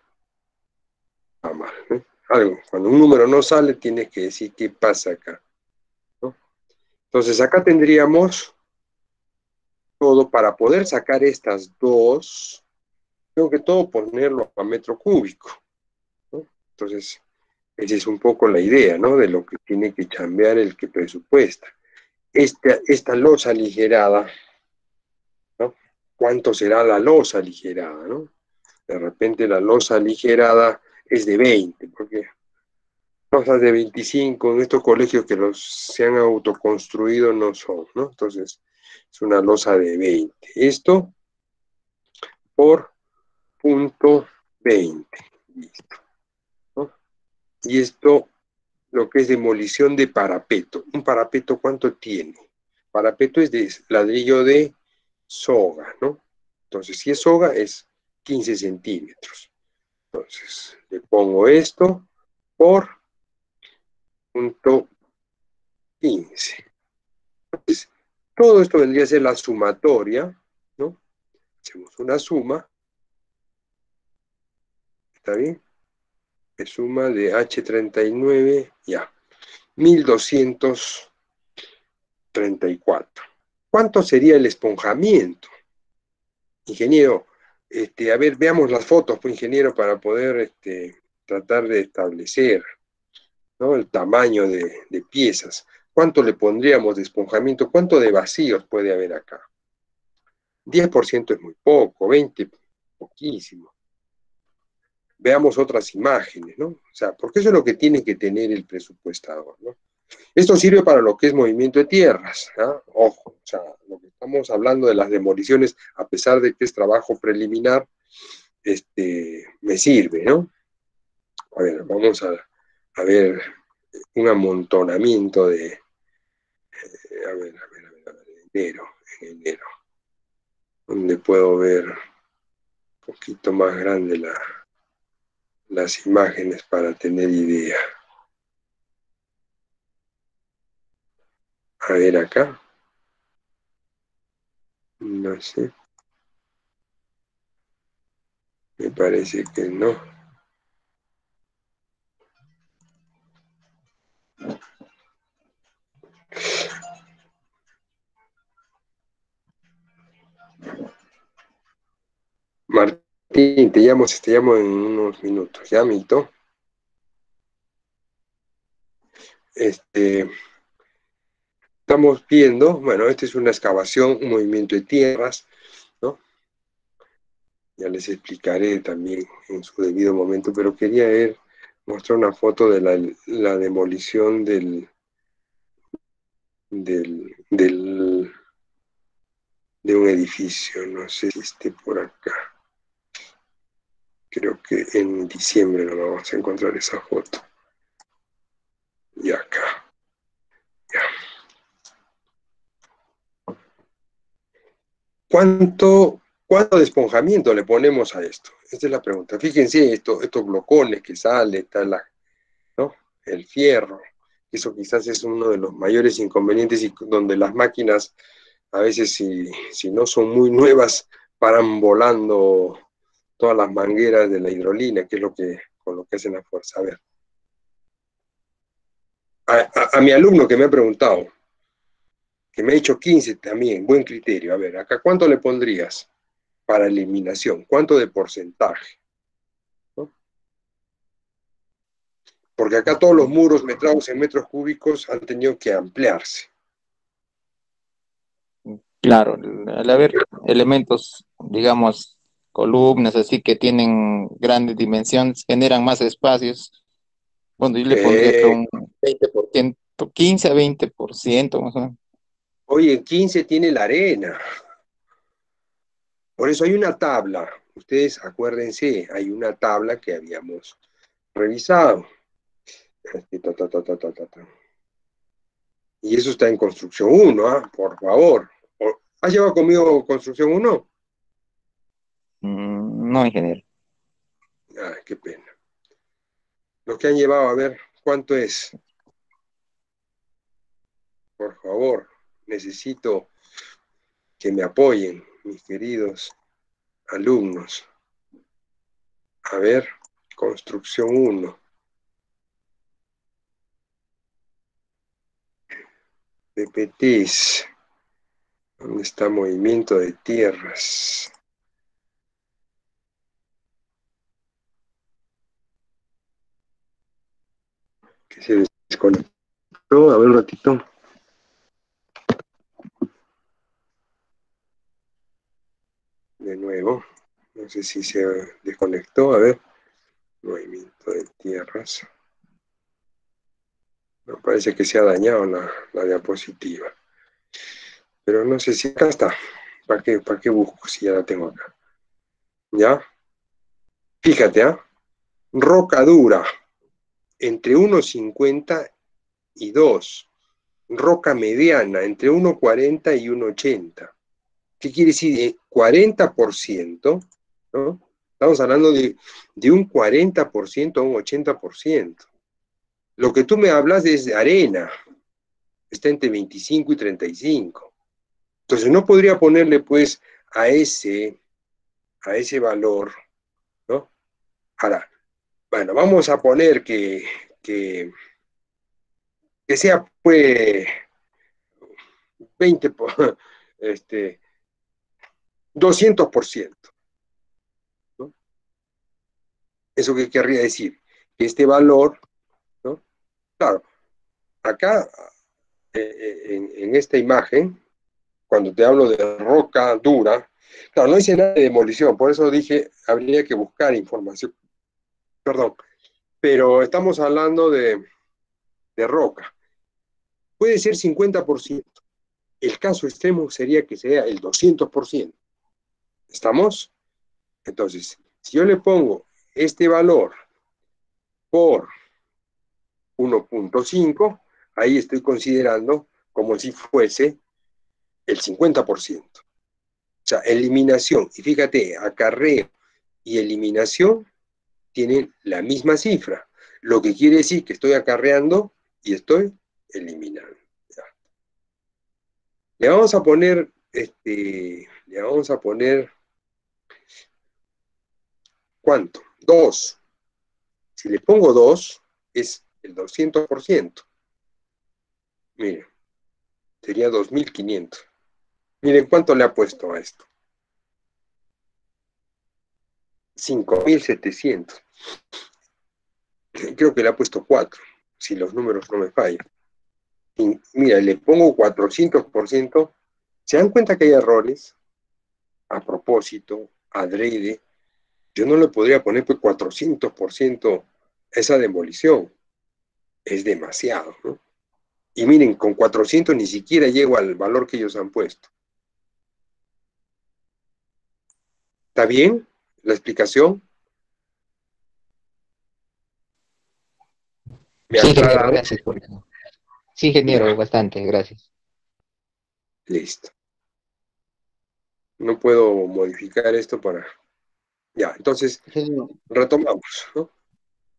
Ah, mal, ¿eh? Algo, cuando un número no sale, tienes que decir qué pasa acá, ¿no? Entonces, acá tendríamos todo, para poder sacar estas dos, tengo que todo ponerlo a metro cúbico, ¿no? Entonces, esa es un poco la idea, ¿no? De lo que tiene que cambiar el que presupuesta. Esta losa aligerada, ¿no? ¿Cuánto será la losa aligerada, ¿no? De repente la losa aligerada es de 20, porque losas de 25 en estos colegios que se han autoconstruido no son, ¿no? Entonces, es una losa de 20. Esto por punto 20. Listo, ¿no? Y esto, lo que es demolición de parapeto. ¿Un parapeto cuánto tiene? Parapeto es de ladrillo de soga, ¿no? Entonces, si es soga, es 15 centímetros. Entonces, le pongo esto por punto 15. Entonces, todo esto vendría a ser la sumatoria, ¿no? Hacemos una suma, ¿está bien? Es suma de H39, ya, 1234. ¿Cuánto sería el esponjamiento? Ingeniero, a ver, veamos las fotos, pues, ingeniero, para poder tratar de establecer, ¿no? El tamaño de piezas. ¿Cuánto le pondríamos de esponjamiento? ¿Cuánto de vacíos puede haber acá? 10% es muy poco, 20% poquísimo. Veamos otras imágenes, ¿no? O sea, porque eso es lo que tiene que tener el presupuestador, ¿no? Esto sirve para lo que es movimiento de tierras, ¿ah? Ojo, o sea, lo que estamos hablando de las demoliciones, a pesar de que es trabajo preliminar, me sirve, ¿no? A ver, vamos a ver un amontonamiento de, a ver, enero, donde puedo ver un poquito más grande las imágenes para tener idea. A ver acá. No sé. Me parece que no. Martín, te llamo en unos minutos. ¿Ya, Mito? Estamos viendo, bueno, esta es una excavación, un movimiento de tierras, ¿no? Ya les explicaré también en su debido momento, pero quería mostrar una foto de la demolición de un edificio, no sé si esté por acá. Creo que en diciembre no vamos a encontrar esa foto. Y acá. Ya. ¿Cuánto de esponjamiento le ponemos a esto? Esta es la pregunta. Fíjense estos blocones que salen, está ¿no? El fierro. Eso quizás es uno de los mayores inconvenientes y donde las máquinas, a veces si no son muy nuevas, paran volando todas las mangueras de la hidrolínea, que es con lo que hacen la fuerza. A ver, a mi alumno que me ha preguntado, que me ha hecho 15 también, buen criterio. A ver, acá, ¿cuánto le pondrías para eliminación? ¿Cuánto de porcentaje? ¿No? Porque acá todos los muros metrados en metros cúbicos han tenido que ampliarse. Claro, al haber elementos, digamos, columnas así que tienen grandes dimensiones, generan más espacios. Bueno, yo le pondría que Eh, un 20%, 15 a 20% más o menos. Hoy en 15 tiene la arena. Por eso hay una tabla. Ustedes acuérdense, hay una tabla que habíamos revisado. Ta, ta, ta, ta, ta, ta, ta. Y eso está en construcción 1, ¿ah? Por favor. ¿Has llevado conmigo construcción 1? No, ingeniero. Ah, qué pena. Los que han llevado, a ver, ¿cuánto es? Por favor, necesito que me apoyen, mis queridos alumnos. A ver, construcción 1. PPTs. ¿Dónde está movimiento de tierras? Que se desconectó. A ver un ratito. De nuevo. No sé si se desconectó. A ver. Movimiento de tierras. Me parece que se ha dañado la diapositiva. Pero no sé si acá está. Para qué busco si ya la tengo acá? ¿Ya? Fíjate, ¿ah? Roca dura. Entre 1,50 y 2. Roca mediana. Entre 1,40 y 1,80. ¿Qué quiere decir? 40%, ¿no? Estamos hablando de un 40% a un 80%. Lo que tú me hablas es de arena, está entre 25 y 35. Entonces no podría ponerle pues a ese valor, ¿no? Ahora, bueno, vamos a poner que sea pues 20, este, 200%, ¿no? ¿Eso qué querría decir? Que este valor, ¿no? Claro, acá en esta imagen, cuando te hablo de roca dura, claro, no hice nada de demolición, por eso dije, habría que buscar información, perdón, pero estamos hablando de roca. Puede ser 50%. El caso extremo sería que sea el 200%. ¿Estamos? Entonces, si yo le pongo este valor por 1,5, ahí estoy considerando como si fuese el 50%. O sea, eliminación, y fíjate, acarreo y eliminación tienen la misma cifra, lo que quiere decir que estoy acarreando y estoy eliminando. Ya. Le vamos a poner, ¿cuánto? 2. Si le pongo 2, es el 200%. Miren, sería 2.500. Miren cuánto le ha puesto a esto. 5.700. Creo que le ha puesto 4, si los números no me fallan. Y mira, le pongo 400%. ¿Se dan cuenta que hay errores? A propósito, adrede. Yo no le podría poner pues 400% esa demolición. Es demasiado, ¿no? Y miren, con 400 ni siquiera llego al valor que ellos han puesto. ¿Está bien la explicación? ¿Me ha Sí, ingeniero, aclarado? gracias por eso. Sí, ingeniero, Ya, bastante, gracias. listo. No puedo modificar esto para... Ya, entonces Ingeniero, retomamos, ¿no?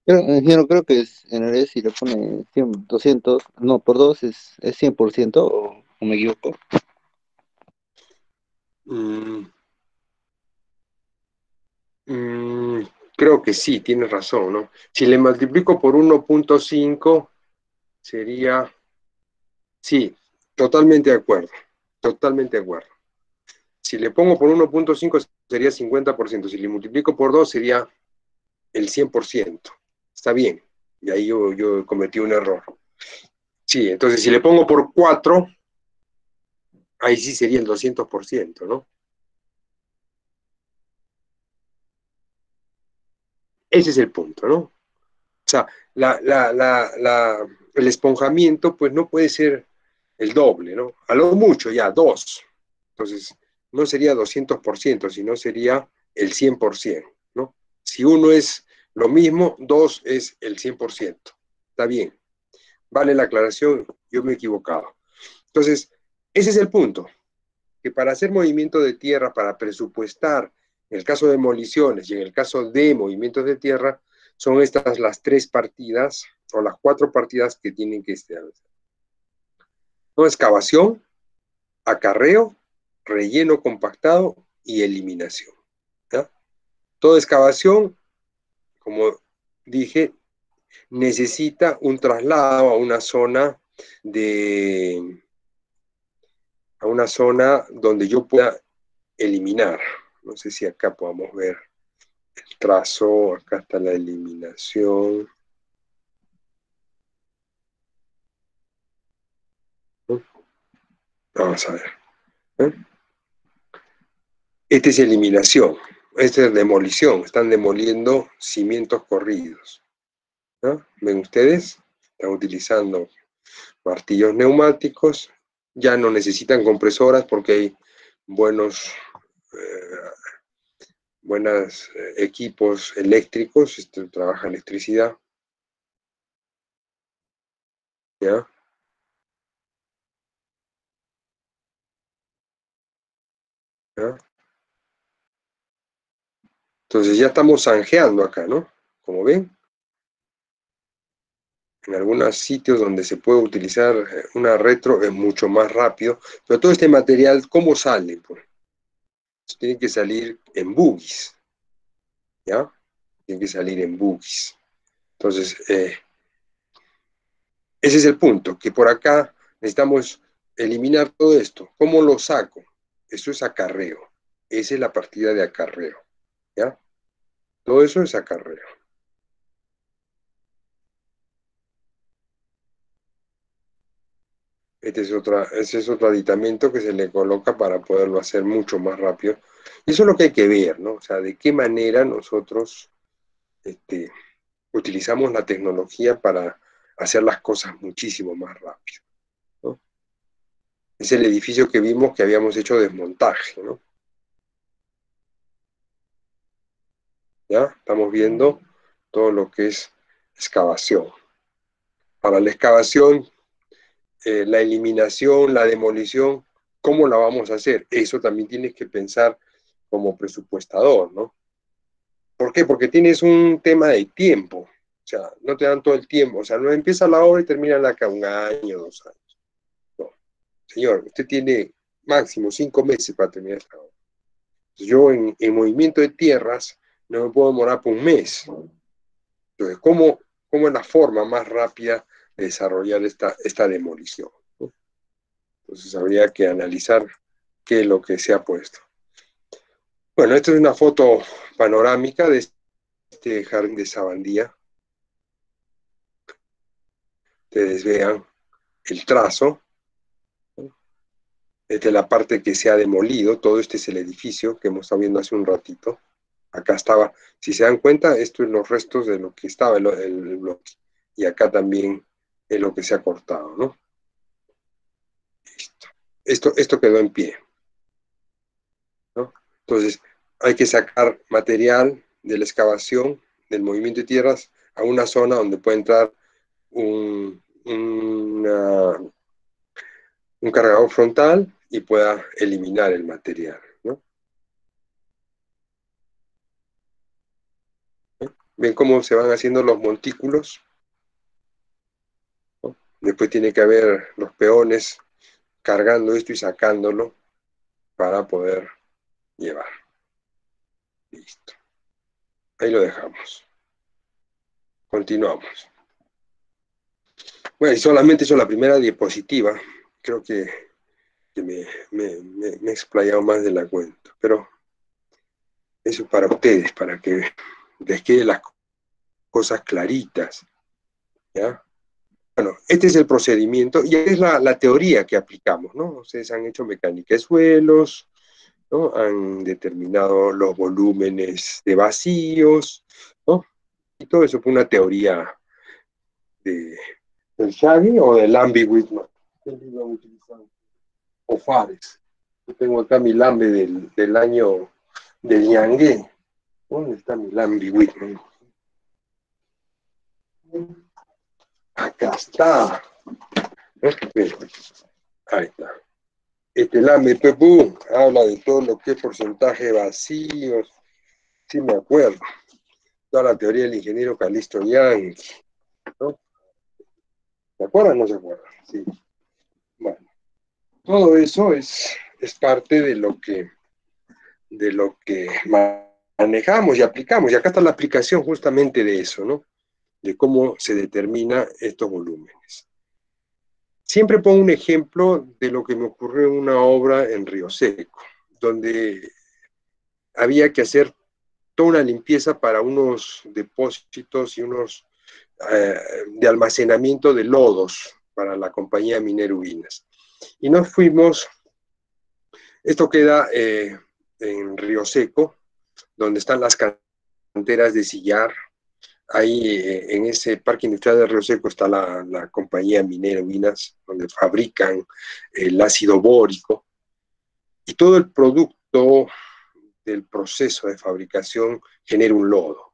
Yo no creo que en realidad si le pone 100, 200, no, por 2 es 100% o me equivoco. Mm, mm, creo que sí, tienes razón, ¿no? Si le multiplico por 1.5 sería, sí, totalmente de acuerdo, totalmente de acuerdo. Si le pongo por 1.5 sería 50%, si le multiplico por 2 sería el 100%. Está bien, y ahí yo cometí un error. Sí, entonces si le pongo por 4 ahí sí sería el 200%, ¿no? Ese es el punto, ¿no? O sea, el esponjamiento pues no puede ser el doble, ¿no? A lo mucho ya, 2. Entonces, no sería 200%, sino sería el 100%, ¿no? Si uno es lo mismo, 2 es el 100%. Está bien, vale la aclaración, yo me he equivocado. Entonces, ese es el punto, que para hacer movimiento de tierra, para presupuestar, en el caso de demoliciones y en el caso de movimientos de tierra, son estas las 3 partidas o las 4 partidas que tienen que estar. ¿No? Excavación, acarreo, relleno compactado y eliminación. ¿Ya? Toda excavación, como dije, necesita un traslado de, a una zona donde yo pueda eliminar. No sé si acá podamos ver el trazo, acá está la eliminación. ¿No? Vamos a ver. ¿Eh? Esta es eliminación, esta es demolición, están demoliendo cimientos corridos. ¿No? ¿Ven ustedes? Están utilizando martillos neumáticos, ya no necesitan compresoras porque hay buenos equipos eléctricos, trabaja electricidad, ¿ya? ¿Ya? Entonces ya estamos zanjeando acá, ¿no? Como ven, en algunos sitios donde se puede utilizar una retro es mucho más rápido, pero todo este material, ¿cómo sale? Pues tiene que salir en buggies, ¿ya? Tiene que salir en buggies. Entonces, ese es el punto, que por acá necesitamos eliminar todo esto. ¿Cómo lo saco? Eso es acarreo. Esa es la partida de acarreo, ¿ya? Todo eso es acarreo. Ese es otro aditamento que se le coloca para poderlo hacer mucho más rápido. Y eso es lo que hay que ver, ¿no? O sea, de qué manera nosotros este, utilizamos la tecnología para hacer las cosas muchísimo más rápido, ¿no? Es el edificio que vimos que habíamos hecho desmontaje, ¿no? ¿Ya? Estamos viendo todo lo que es excavación. Para la excavación, la eliminación, la demolición, ¿cómo la vamos a hacer? Eso también tienes que pensar como presupuestador, ¿no? ¿Por qué? Porque tienes un tema de tiempo. O sea, no te dan todo el tiempo. O sea, no empieza la obra y termina la acá 1 año, 2 años. No. Señor, usted tiene máximo 5 meses para terminar esta obra. Yo en movimiento de tierras no me puedo demorar por un mes. Entonces, ¿cómo es la forma más rápida de desarrollar esta demolición? ¿No? Entonces, habría que analizar qué es lo que se ha puesto. Bueno, esta es una foto panorámica de este jardín de Sabandía. Ustedes vean el trazo. ¿No? Esta es la parte que se ha demolido. Todo este es el edificio que hemos estado viendo hace un ratito. Acá estaba, si se dan cuenta, esto es los restos de lo que estaba el bloque. Y acá también es lo que se ha cortado, ¿no? Listo. Esto quedó en pie, ¿no? Entonces, hay que sacar material de la excavación, del movimiento de tierras, a una zona donde puede entrar un cargador frontal y pueda eliminar el material, ¿no? ¿Ven cómo se van haciendo los montículos? ¿No? Después tiene que haber los peones cargando esto y sacándolo para poder llevar. Listo. Ahí lo dejamos. Continuamos. Bueno, y solamente hizo la primera diapositiva. Creo que me he explayado más de la cuenta. Pero eso es para ustedes, para que les queden las cosas claritas. ¿Ya? Bueno, este es el procedimiento y es la teoría que aplicamos, ¿no? Ustedes han hecho mecánica de suelos, ¿no? Han determinado los volúmenes de vacíos, ¿no? Y todo eso fue una teoría del Shaggy o del Lambi Whitman. O Fares. Yo tengo acá mi Lambi del año del Ñangue. ¿Dónde está mi Lambi Whitman? Acá está. Ahí está. Este Lambi Pepú habla de todo lo que es porcentaje de vacíos. Sí me acuerdo. Toda la teoría del ingeniero Calixto Yang, ¿no? ¿Se acuerdan o no se acuerdan? Sí. Bueno, todo eso es parte de lo que manejamos y aplicamos. Y acá está la aplicación justamente de eso, ¿no? De cómo se determina estos volúmenes. Siempre pongo un ejemplo de lo que me ocurrió en una obra en Río Seco, donde había que hacer toda una limpieza para unos depósitos y unos de almacenamiento de lodos para la compañía minera Ubinas. Y nos fuimos, esto queda en Río Seco, donde están las canteras de sillar. Ahí en ese parque industrial de Río Seco está la compañía minera Ubinas, donde fabrican el ácido bórico. Y todo el producto del proceso de fabricación genera un lodo.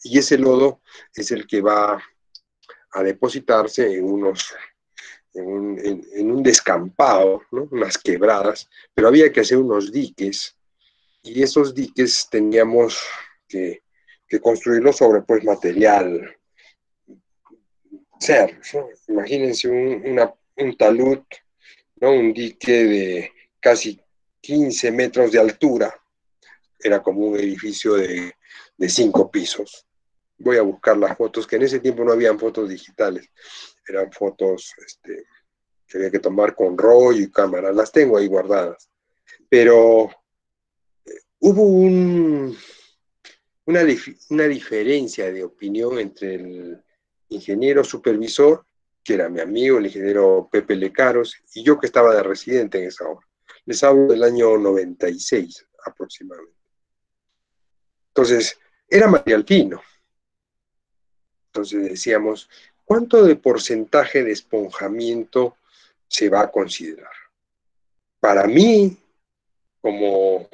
Y ese lodo es el que va a depositarse en un descampado, ¿no? Unas quebradas, pero había que hacer unos diques, y esos diques teníamos que construirlos sobre pues material ser, ¿no? Imagínense un talud, ¿no? Un dique de casi 15 metros de altura, era como un edificio de 5 pisos. Voy a buscar las fotos, que en ese tiempo no habían fotos digitales, eran fotos que había que tomar con rollo y cámara, las tengo ahí guardadas. Pero hubo una diferencia de opinión entre el ingeniero supervisor, que era mi amigo, el ingeniero Pepe Lecaros, y yo que estaba de residente en esa obra. Les hablo del año 96 aproximadamente. Entonces, era material fino. Entonces decíamos, ¿cuánto de porcentaje de esponjamiento se va a considerar? Para mí, como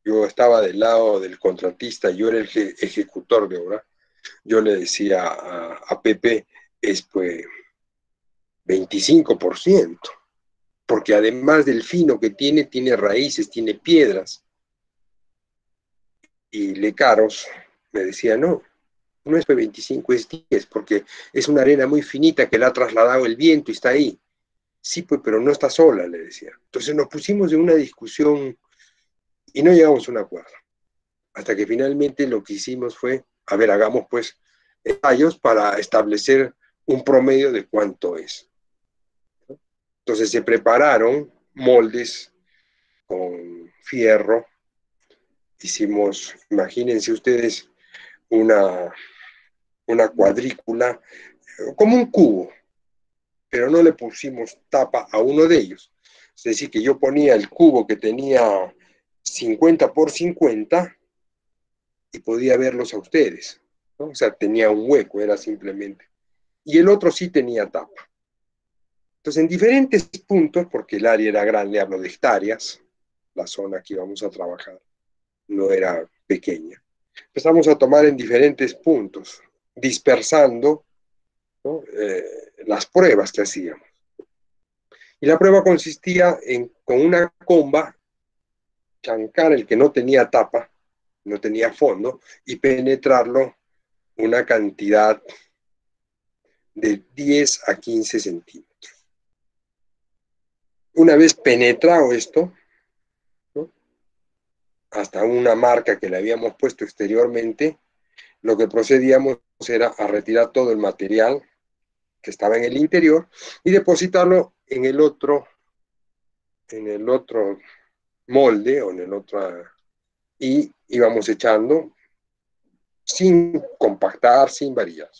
yo estaba del lado del contratista, yo era el ejecutor de obra, yo le decía a Pepe, es pues 25%, porque además del fino que tiene raíces, tiene piedras. Y Lecaros me decía, no es 25, es 10, porque es una arena muy finita que la ha trasladado el viento y está ahí. Sí, pues, pero no está sola, le decía. Entonces nos pusimos en una discusión y no llegamos a un acuerdo. Hasta que finalmente lo que hicimos fue, a ver, hagamos pues ensayos para establecer un promedio de cuánto es. Entonces se prepararon moldes con fierro. Hicimos, imagínense ustedes, una cuadrícula, como un cubo, pero no le pusimos tapa a uno de ellos. Es decir, que yo ponía el cubo que tenía 50 por 50 y podía verlos a ustedes, ¿no? O sea, tenía un hueco, era simplemente. Y el otro sí tenía tapa. Entonces, en diferentes puntos, porque el área era grande, hablo de hectáreas, la zona que íbamos a trabajar no era pequeña. Empezamos a tomar en diferentes puntos, dispersando, ¿no? Las pruebas que hacíamos. Y la prueba consistía en, con una comba, chancar el que no tenía tapa, no tenía fondo, y penetrarlo una cantidad de 10 a 15 centímetros. Una vez penetrado esto, ¿no?, hasta una marca que le habíamos puesto exteriormente, lo que procedíamos era a retirar todo el material que estaba en el interior y depositarlo en el otro molde o en el otro, y íbamos echando sin compactar, sin variar.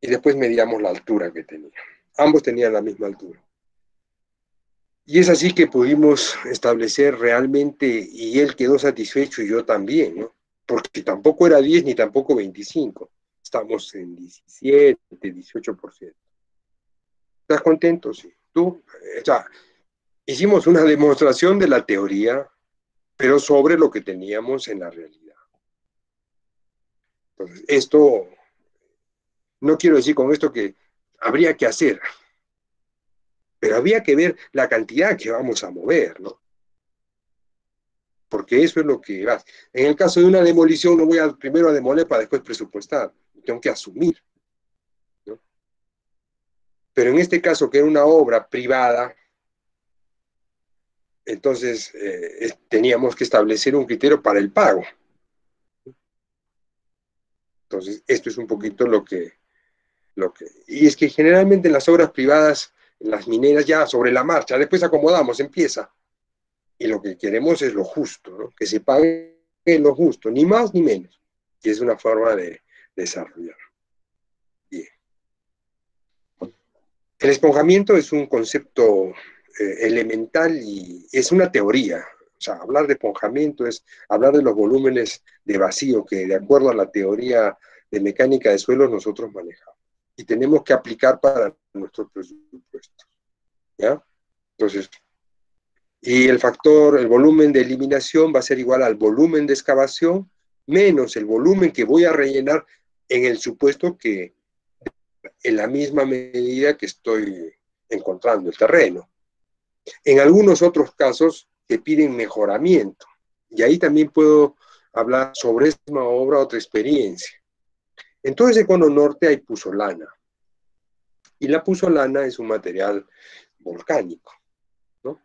Y después medíamos la altura que tenía. Ambos tenían la misma altura. Y es así que pudimos establecer realmente, y él quedó satisfecho y yo también, ¿no? Porque tampoco era 10 ni tampoco 25. Estamos en 17, 18%. ¿Estás contento? Sí. Tú, o sea, hicimos una demostración de la teoría, pero sobre lo que teníamos en la realidad. Entonces, esto, no quiero decir con esto que habría que hacer, pero había que ver la cantidad que vamos a mover, ¿no? Porque eso es lo que va. En el caso de una demolición, no voy a primero a demoler para después presupuestar. Tengo que asumir, ¿no? Pero en este caso, que era una obra privada, entonces teníamos que establecer un criterio para el pago. Entonces, esto es un poquito y es que generalmente en las obras privadas, en las mineras, ya sobre la marcha, después acomodamos, empieza. Y lo que queremos es lo justo, ¿no? Que se pague lo justo, ni más ni menos. Y es una forma de desarrollar. Bien. El esponjamiento es un concepto elemental y es una teoría. O sea, hablar de esponjamiento es hablar de los volúmenes de vacío que, de acuerdo a la teoría de mecánica de suelos, nosotros manejamos. Y tenemos que aplicar para nuestros presupuestos, ¿ya? Entonces, y el volumen de eliminación va a ser igual al volumen de excavación menos el volumen que voy a rellenar en el supuesto que en la misma medida que estoy encontrando el terreno. En algunos otros casos te piden mejoramiento, y ahí también puedo hablar sobre esta misma obra, otra experiencia. En todo ese cono norte hay puzolana, y la puzolana es un material volcánico, ¿no?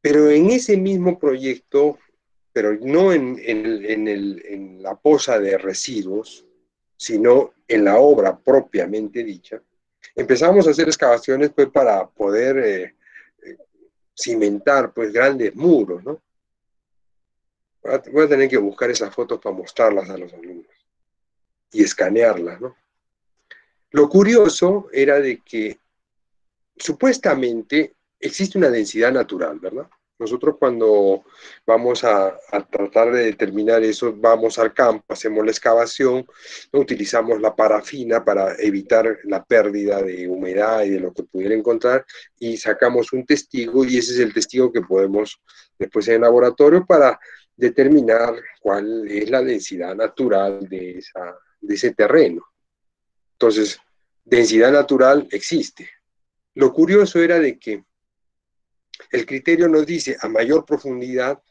Pero en ese mismo proyecto, pero no en la poza de residuos, sino en la obra propiamente dicha, empezamos a hacer excavaciones pues para poder cimentar pues grandes muros, ¿no? Voy a tener que buscar esas fotos para mostrarlas a los alumnos y escanearlas, ¿no? Lo curioso era de que supuestamente existe una densidad natural, ¿verdad? Nosotros cuando vamos a tratar de determinar eso, vamos al campo, hacemos la excavación, ¿no? Utilizamos la parafina para evitar la pérdida de humedad y de lo que pudiera encontrar, y sacamos un testigo, y ese es el testigo que podemos después en el laboratorio para determinar cuál es la densidad natural de ese terreno. Entonces, densidad natural existe. Lo curioso era de que el criterio nos dice a mayor profundidad,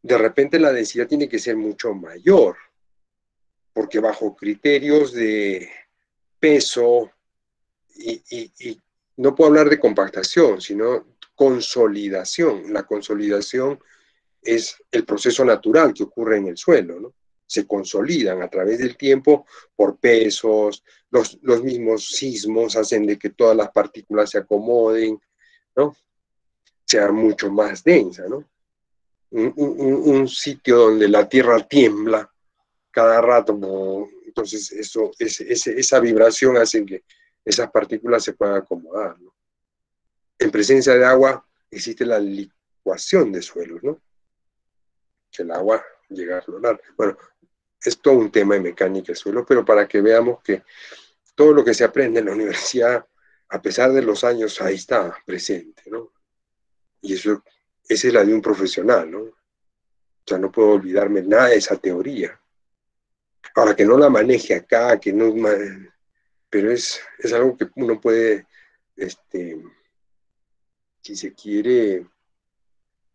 de repente la densidad tiene que ser mucho mayor, porque bajo criterios de peso, y no puedo hablar de compactación, sino consolidación. La consolidación es el proceso natural que ocurre en el suelo, ¿no? Se consolidan a través del tiempo por pesos, los mismos sismos hacen de que todas las partículas se acomoden, ¿no? Sea mucho más densa, ¿no? Un sitio donde la tierra tiembla cada rato, entonces esa vibración hace que esas partículas se puedan acomodar, ¿no? En presencia de agua existe la licuación de suelos, ¿no? Que el agua llega a florar. Bueno, es todo un tema de mecánica de suelo, pero para que veamos que todo lo que se aprende en la universidad, a pesar de los años, ahí está presente, ¿no? Y esa es la de un profesional, ¿no? O sea, no puedo olvidarme nada de esa teoría. Ahora, que no la maneje acá, que no, pero es algo que uno puede, si se quiere,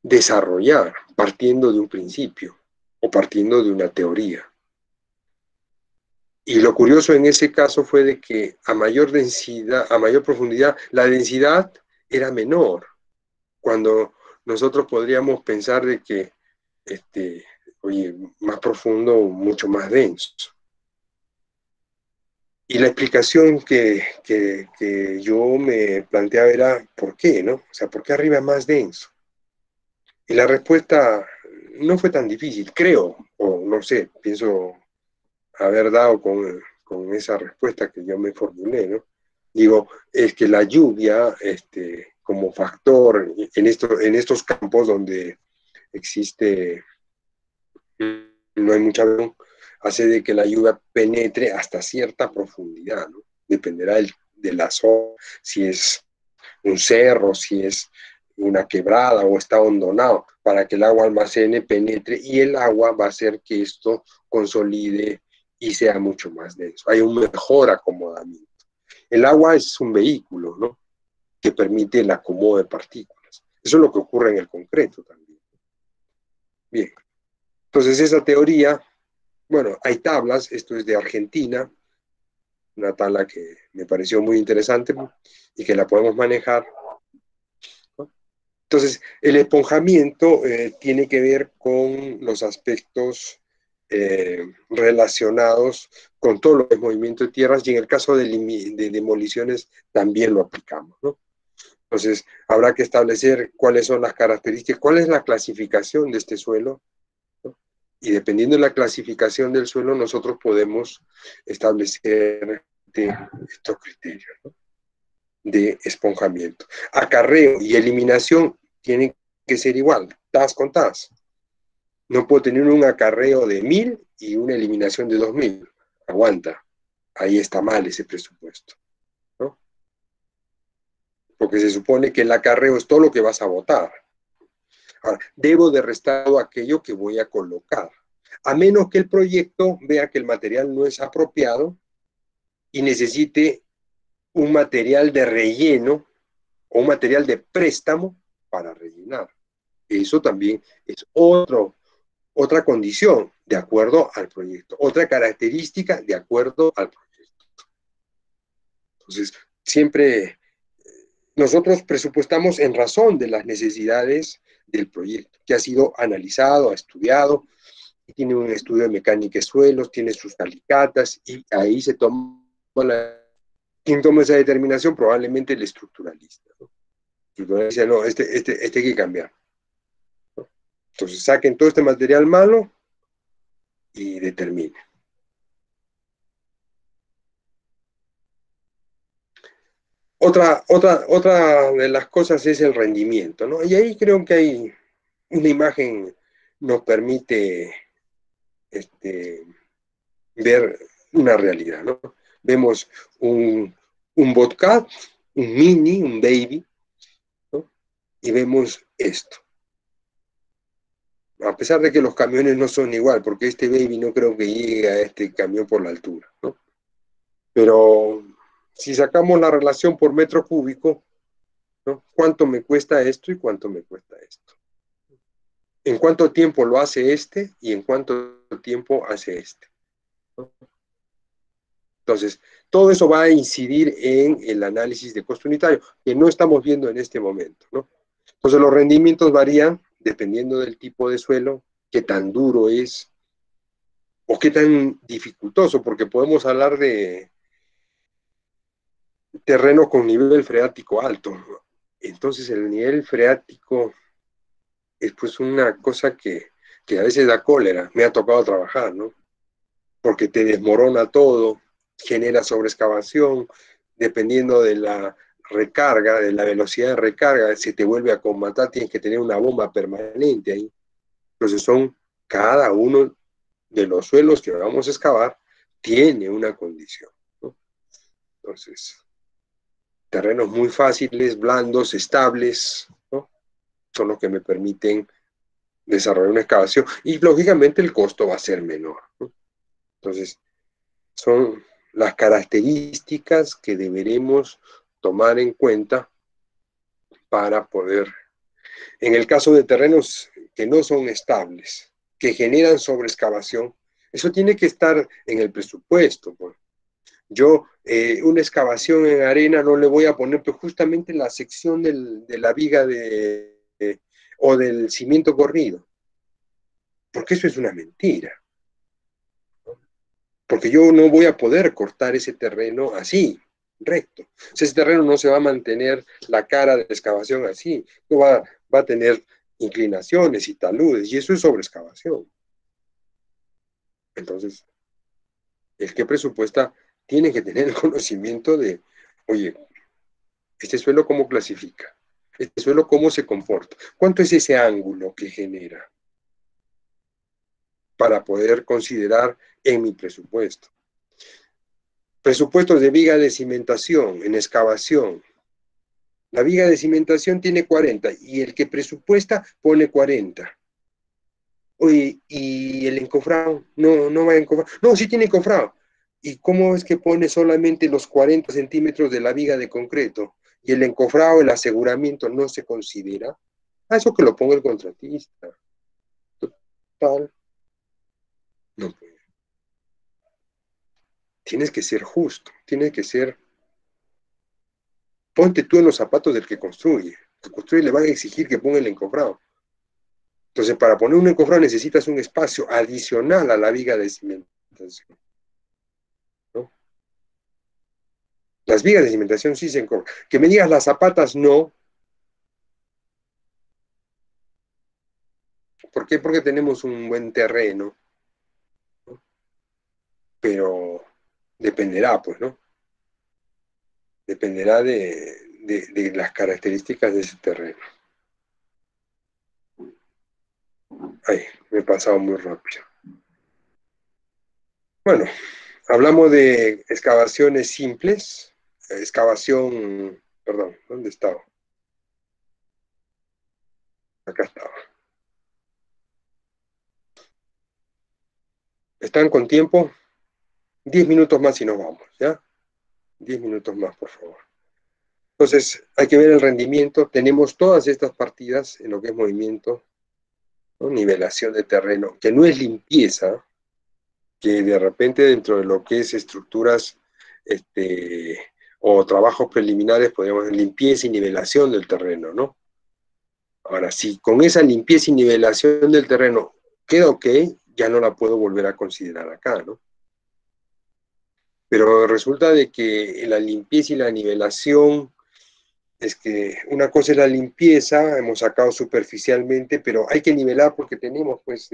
desarrollar partiendo de un principio o partiendo de una teoría. Y lo curioso en ese caso fue de que a mayor densidad, a mayor profundidad, la densidad era menor, cuando nosotros podríamos pensar de que, oye, más profundo, mucho más denso. Y la explicación que yo me planteaba era, ¿por qué, no? O sea, ¿por qué arriba es más denso? Y la respuesta no fue tan difícil, creo, o no sé, pienso haber dado con esa respuesta que yo me formulé, ¿no? Digo, es que la lluvia, como factor en estos campos donde existe, no hay mucha visión, hace de que la lluvia penetre hasta cierta profundidad, ¿no? Dependerá de la zona, si es un cerro, si es una quebrada o está hondonado, para que el agua almacene, penetre, y el agua va a hacer que esto consolide y sea mucho más denso. Hay un mejor acomodamiento. El agua es un vehículo, ¿no? Que permite el acomodo de partículas. Eso es lo que ocurre en el concreto también. Bien. Entonces esa teoría, bueno, hay tablas, esto es de Argentina, una tabla que me pareció muy interesante y que la podemos manejar. Entonces, el esponjamiento tiene que ver con los aspectos relacionados con todo lo que es movimiento de tierras, y en el caso de demoliciones también lo aplicamos, ¿no? Entonces, habrá que establecer cuáles son las características, cuál es la clasificación de este suelo, ¿no? Y dependiendo de la clasificación del suelo, nosotros podemos establecer estos criterios, ¿no? De esponjamiento. Acarreo y eliminación tienen que ser igual, tas con tas. No puedo tener un acarreo de 1000 y una eliminación de 2000. Aguanta. Ahí está mal ese presupuesto, ¿no? Porque se supone que el acarreo es todo lo que vas a botar. Ahora, debo de restar todo aquello que voy a colocar, a menos que el proyecto vea que el material no es apropiado y necesite un material de relleno o un material de préstamo para rellenar. Eso también es otra condición de acuerdo al proyecto, otra característica de acuerdo al proyecto. Entonces, siempre nosotros presupuestamos en razón de las necesidades del proyecto, que ha sido analizado, estudiado, tiene un estudio de mecánica de suelos, tiene sus calicatas, y ahí se toma ¿quién toma esa determinación? Probablemente el estructuralista, ¿no? Dice, no, este hay que cambiar. Entonces saquen todo este material malo y determinen. Otra de las cosas es el rendimiento, ¿no? Y ahí creo que hay una imagen nos permite ver una realidad, ¿no? Vemos un Bobcat, un Mini, un Baby, ¿no? Y vemos esto. A pesar de que los camiones no son igual, porque este Baby no creo que llegue a este camión por la altura, ¿no? Pero si sacamos la relación por metro cúbico, ¿no? ¿Cuánto me cuesta esto y cuánto me cuesta esto? ¿En cuánto tiempo lo hace este y en cuánto tiempo hace este? ¿No? Entonces, todo eso va a incidir en el análisis de costo unitario, que no estamos viendo en este momento, ¿no? Entonces, los rendimientos varían dependiendo del tipo de suelo, qué tan duro es o qué tan dificultoso, porque podemos hablar de terreno con nivel freático alto. Entonces, el nivel freático es pues una cosa que a veces da cólera. Me ha tocado trabajar, ¿no? Porque te desmorona todo, genera sobreexcavación, dependiendo de la recarga, de la velocidad de recarga, se te vuelve a combatar, tienes que tener una bomba permanente ahí. Entonces son cada uno de los suelos que vamos a excavar tiene una condición, ¿no? Entonces, terrenos muy fáciles, blandos, estables, ¿no? Son los que me permiten desarrollar una excavación y lógicamente el costo va a ser menor, ¿no? Entonces, son las características que deberemos tomar en cuenta para poder, en el caso de terrenos que no son estables, que generan sobreexcavación, Eso tiene que estar en el presupuesto, pues. Yo, una excavación en arena no le voy a poner, pues justamente la sección de la viga o del cimiento corrido, porque eso es una mentira. Porque yo no voy a poder cortar ese terreno así, recto. O sea, ese terreno no se va a mantener la cara de excavación así, no va a tener inclinaciones y taludes, y eso es sobre excavación. Entonces, el que presupuesta tiene que tener el conocimiento de, oye, este suelo cómo clasifica, este suelo cómo se comporta, cuánto es ese ángulo que genera para poder considerar en mi presupuesto. Presupuestos de viga de cimentación en excavación. La viga de cimentación tiene 40 y el que presupuesta pone 40. Oye, ¿y el encofrado? No, no va a encofrar. No, sí tiene encofrado. ¿Y cómo es que pone solamente los 40 centímetros de la viga de concreto? Y el encofrado, el aseguramiento, no se considera. A eso que lo ponga el contratista. Total. No puede. Tienes que ser justo, tienes que ser. Ponte tú en los zapatos del que construye. El que construye le van a exigir que ponga el encofrado. Entonces, para poner un encofrado necesitas un espacio adicional a la viga de cimentación, ¿no? Las vigas de cimentación sí se encofran. Que me digas las zapatas, no. ¿Por qué? Porque tenemos un buen terreno, ¿no? Pero dependerá, pues, ¿no? Dependerá de las características de ese terreno. Ay, me he pasado muy rápido. Bueno, hablamos de excavaciones simples, excavación, perdón, ¿dónde estaba? Acá estaba. ¿Están con tiempo? 10 minutos más y nos vamos, ¿ya? 10 minutos más, por favor. Entonces, hay que ver el rendimiento. Tenemos todas estas partidas en lo que es movimiento, ¿no? Nivelación de terreno, que no es limpieza, que de repente dentro de lo que es estructuras o trabajos preliminares podríamos decir limpieza y nivelación del terreno, ¿no? Ahora, si con esa limpieza y nivelación del terreno queda ok, ya no la puedo volver a considerar acá, ¿no? Pero resulta de que la limpieza y la nivelación, es que una cosa es la limpieza, hemos sacado superficialmente, pero hay que nivelar porque tenemos pues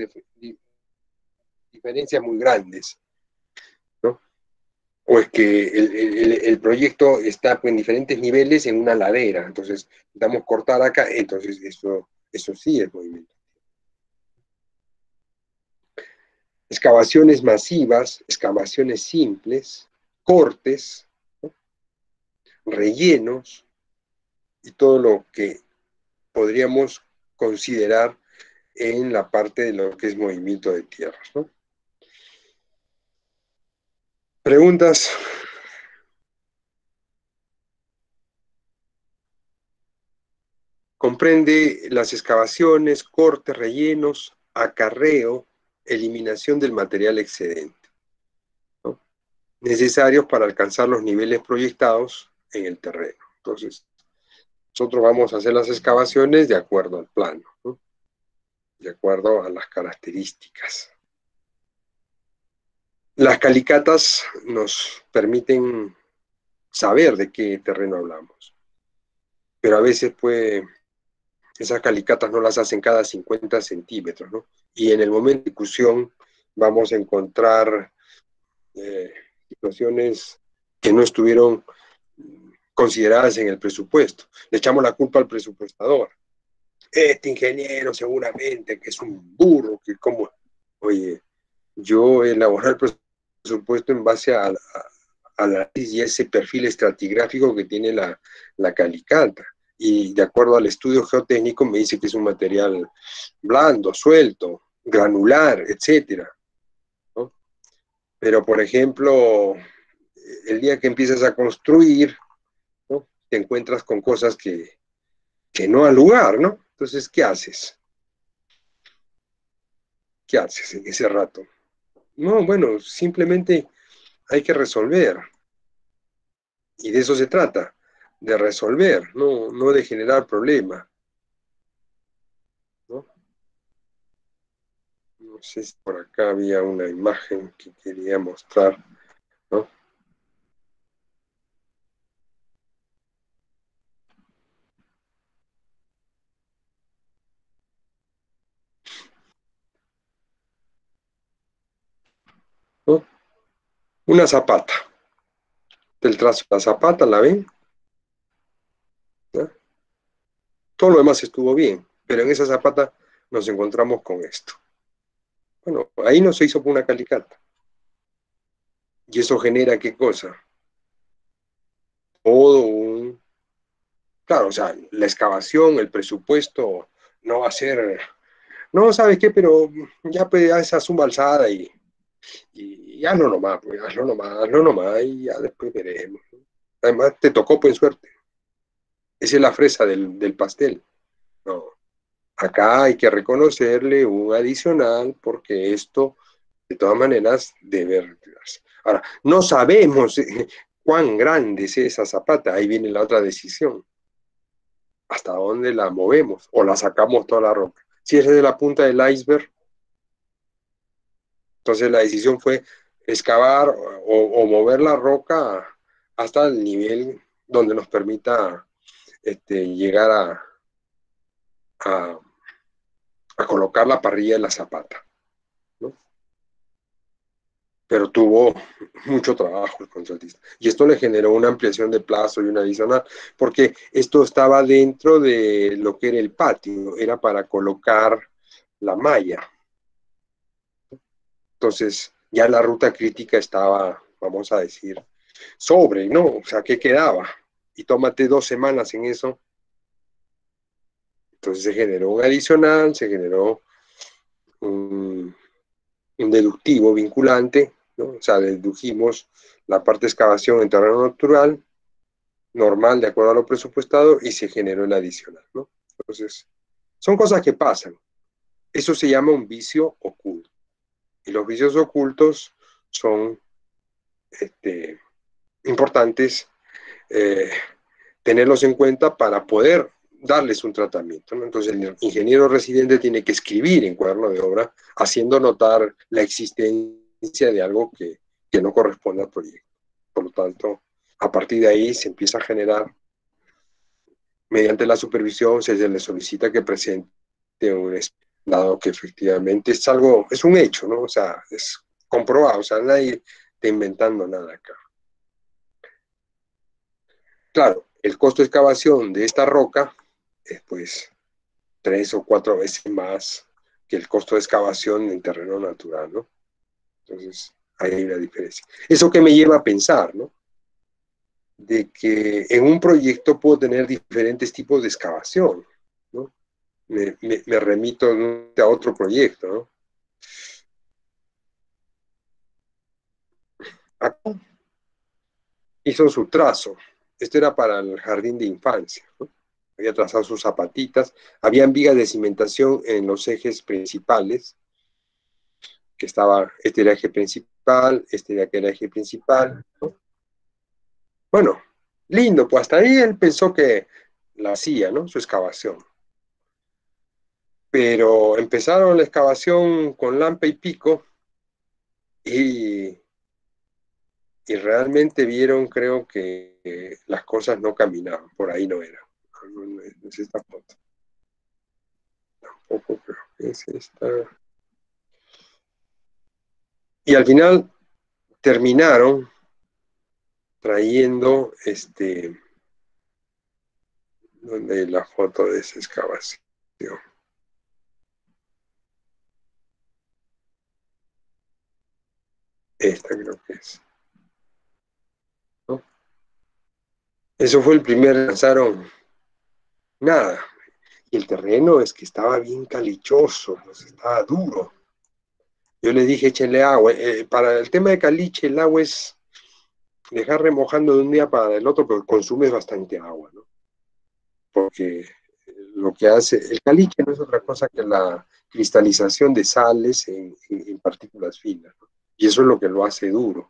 diferencias muy grandes, ¿no? O es que el proyecto está pues, en diferentes niveles en una ladera, entonces damos cortar acá, entonces eso sí es movimiento. Excavaciones masivas, excavaciones simples, cortes, ¿no? Rellenos y todo lo que podríamos considerar en la parte de lo que es movimiento de tierras, ¿no? ¿Preguntas? Comprende las excavaciones, cortes, rellenos, acarreo, eliminación del material excedente, ¿no? Necesarios para alcanzar los niveles proyectados en el terreno. Entonces, nosotros vamos a hacer las excavaciones de acuerdo al plano, ¿no? De acuerdo a las características. Las calicatas nos permiten saber de qué terreno hablamos, pero a veces esas calicatas no las hacen cada 50 centímetros, ¿no? Y en el momento de ejecución vamos a encontrar situaciones que no estuvieron consideradas en el presupuesto. Le echamos la culpa al presupuestador. Este ingeniero seguramente que es un burro, que como, oye, yo elaboré el presupuesto en base a y ese perfil estratigráfico que tiene la calicata. Y de acuerdo al estudio geotécnico me dice que es un material blando, suelto, granular, etcétera, ¿no? Pero, por ejemplo, el día que empiezas a construir, ¿no? Te encuentras con cosas que no al lugar, ¿no? Entonces, ¿qué haces? ¿Qué haces en ese rato? No, bueno, simplemente hay que resolver. Y de eso se trata, de resolver, no de generar problemas, ¿no? No sé si por acá había una imagen que quería mostrar, ¿no? ¿No? Una zapata, del trazo de la zapata, ¿la ven? ¿No? Todo lo demás estuvo bien, pero en esa zapata nos encontramos con esto. Bueno, ahí no se hizo por una calicata. ¿Y eso genera qué cosa? Todo un... Claro, o sea, la excavación, el presupuesto no va a ser... No, ¿sabes qué? Pero ya pues ya esa suma alzada y hazlo nomás, pues, hazlo nomás y ya después veremos. Además, te tocó pues suerte. Esa es la fresa del pastel. No, acá hay que reconocerle un adicional porque esto, de todas maneras, debe retirarse. Ahora, no sabemos cuán grande es esa zapata. Ahí viene la otra decisión. ¿Hasta dónde la movemos? ¿O la sacamos toda la roca? Si es de la punta del iceberg, entonces la decisión fue excavar o mover la roca hasta el nivel donde nos permita llegar a, a colocar la parrilla de la zapata, ¿no? Pero tuvo mucho trabajo el contratista. Y esto le generó una ampliación de plazo y una adicional, porque esto estaba dentro de lo que era el patio, era para colocar la malla. Entonces, ya la ruta crítica estaba, vamos a decir, sobre, ¿no? O sea, ¿qué quedaba? Y tómate 2 semanas en eso. Entonces se generó un adicional, se generó un, un deductivo vinculante, ¿no? O sea, dedujimos la parte de excavación en terreno natural, normal, de acuerdo a lo presupuestado, y se generó el adicional, ¿no? Entonces, son cosas que pasan. Eso se llama un vicio oculto. Y los vicios ocultos son importantes eh, tenerlos en cuenta para poder darles un tratamiento, ¿no? Entonces el ingeniero residente tiene que escribir en cuaderno de obra haciendo notar la existencia de algo que no corresponde al proyecto. Por lo tanto, a partir de ahí se empieza a generar, mediante la supervisión, se le solicita que presente un dado que efectivamente es algo, es un hecho, ¿no? O sea, es comprobado, o sea, nadie está inventando nada acá. Claro, el costo de excavación de esta roca es pues 3 o 4 veces más que el costo de excavación en terreno natural, ¿no? Entonces, ahí hay una diferencia. Eso que me lleva a pensar, ¿no? De que en un proyecto puedo tener diferentes tipos de excavación, ¿no? Me remito, ¿no?, a otro proyecto, ¿no? Acá hizo su trazo. Esto era para el jardín de infancia, ¿no? Había trazado sus zapatitas, habían vigas de cimentación en los ejes principales, que estaba, este era el eje principal, este era el eje principal, ¿no? Bueno, lindo, pues hasta ahí él pensó que la hacía, ¿no? Su excavación. Pero empezaron la excavación con lampa y pico y, y realmente vieron, creo que las cosas no caminaban, por ahí no era. No es esta foto. Tampoco creo que es esta. Y al final terminaron trayendo donde la foto de esa excavación. Esta creo que es, ¿no? Eso fue el primer, lanzaron nada. Y el terreno es que estaba bien calichoso, pues estaba duro. Yo le dije, échenle agua. Para el tema de caliche, el agua es dejar remojando de un día para el otro, pero consume bastante agua, ¿no? Porque lo que hace, el caliche no es otra cosa que la cristalización de sales en partículas finas, ¿no? Y eso es lo que lo hace duro.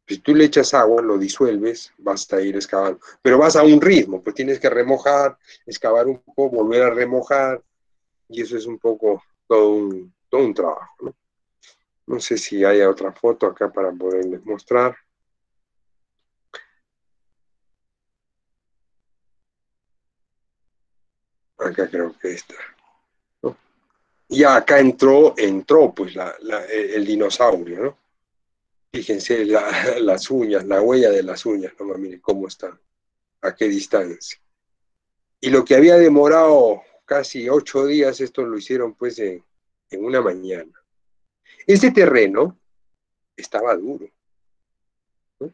Si tú le echas agua, lo disuelves, vas a ir excavando. Pero vas a un ritmo, pues tienes que remojar, excavar un poco, volver a remojar, y eso es un poco todo un trabajo, ¿no? No sé si hay otra foto acá para poderles mostrar. Acá creo que está, ¿no? Y acá entró pues el dinosaurio, ¿no? Fíjense las uñas, la huella de las uñas, ¿no? Miren cómo están, a qué distancia. Y lo que había demorado casi 8 días, esto lo hicieron pues en una mañana. Este terreno estaba duro, ¿no?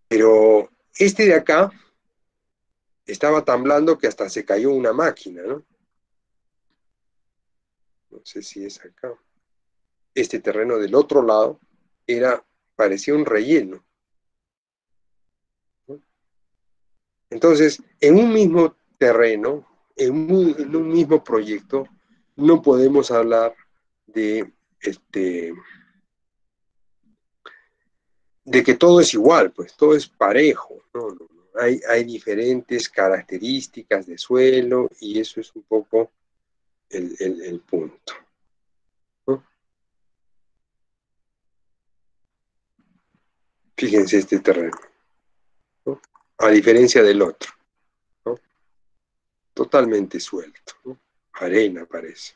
Pero este de acá estaba tan blando que hasta se cayó una máquina, ¿no? No sé si es acá. Este terreno del otro lado parecía un relleno, ¿no? Entonces, en un mismo terreno, en un mismo proyecto, no podemos hablar de, de que todo es igual, pues todo es parejo, ¿no? Hay diferentes características de suelo y eso es un poco el punto, ¿no? Fíjense este terreno, ¿no? A diferencia del otro, ¿no? Totalmente suelto, ¿no? Arena parece.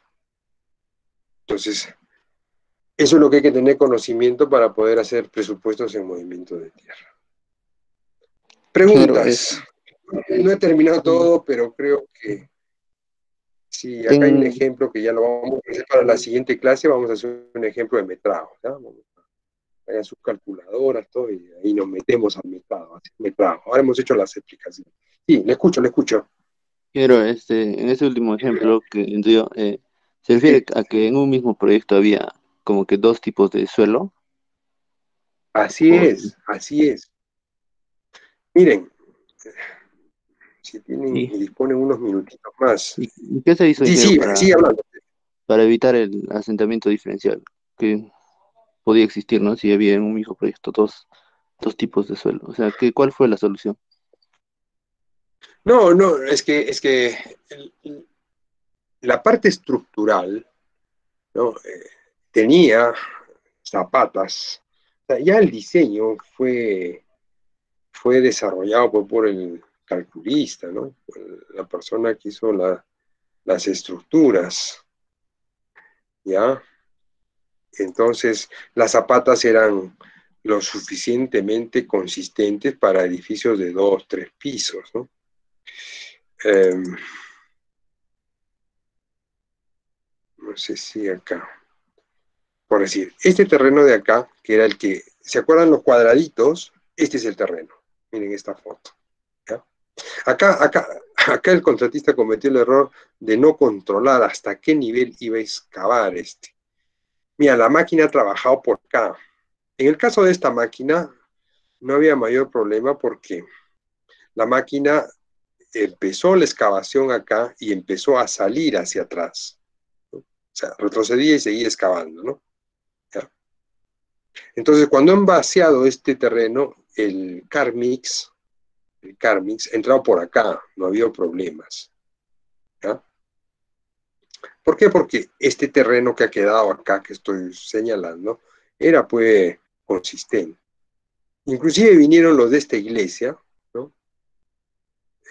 Entonces, eso es lo que hay que tener conocimiento para poder hacer presupuestos en movimiento de tierra. Claro, Preguntas. No he terminado todo, pero creo que sí, acá hay un en, ejemplo que ya lo vamos a hacer para la siguiente clase, vamos a hacer un ejemplo de metrado, ¿ya? Hagan sus calculadoras, todo, y ahí nos metemos al metrado. Ahora hemos hecho las explicaciones. Sí, le escucho, le escucho. quiero, en ese último ejemplo que dio, se refiere a que en un mismo proyecto había como que dos tipos de suelo. Así O, es, así es. Miren, si tienen y, y disponen unos minutitos más. y qué se hizo, Sí, ingeniero, sí, sigue hablando. para evitar el asentamiento diferencial que podía existir, ¿no? Si había en un mismo proyecto dos tipos de suelo. O sea, ¿cuál fue la solución? No, no, es que la parte estructural, ¿no? Tenía zapatas. O sea, ya el diseño fue desarrollado por el calculista, ¿no? La persona que hizo las estructuras, ¿ya? Entonces, las zapatas eran lo suficientemente consistentes para edificios de 2, 3 pisos, ¿no? Eh, no sé si acá, por decir, este terreno de acá, que era el que, ¿se acuerdan los cuadraditos? Este es el terreno. Miren esta foto, ¿ya? Acá el contratista cometió el error de no controlar hasta qué nivel iba a excavar este. Mira, la máquina ha trabajado por acá. En el caso de esta máquina, no había mayor problema porque la máquina empezó la excavación acá y empezó a salir hacia atrás, ¿no? O sea, retrocedía y seguía excavando, ¿no? ¿Ya? Entonces, cuando han vaciado este terreno, el Carmix entraba por acá, no había problemas, ¿ya? ¿Por qué? Porque este terreno que ha quedado acá, que estoy señalando, era pues consistente. Inclusive vinieron los de esta iglesia, ¿no?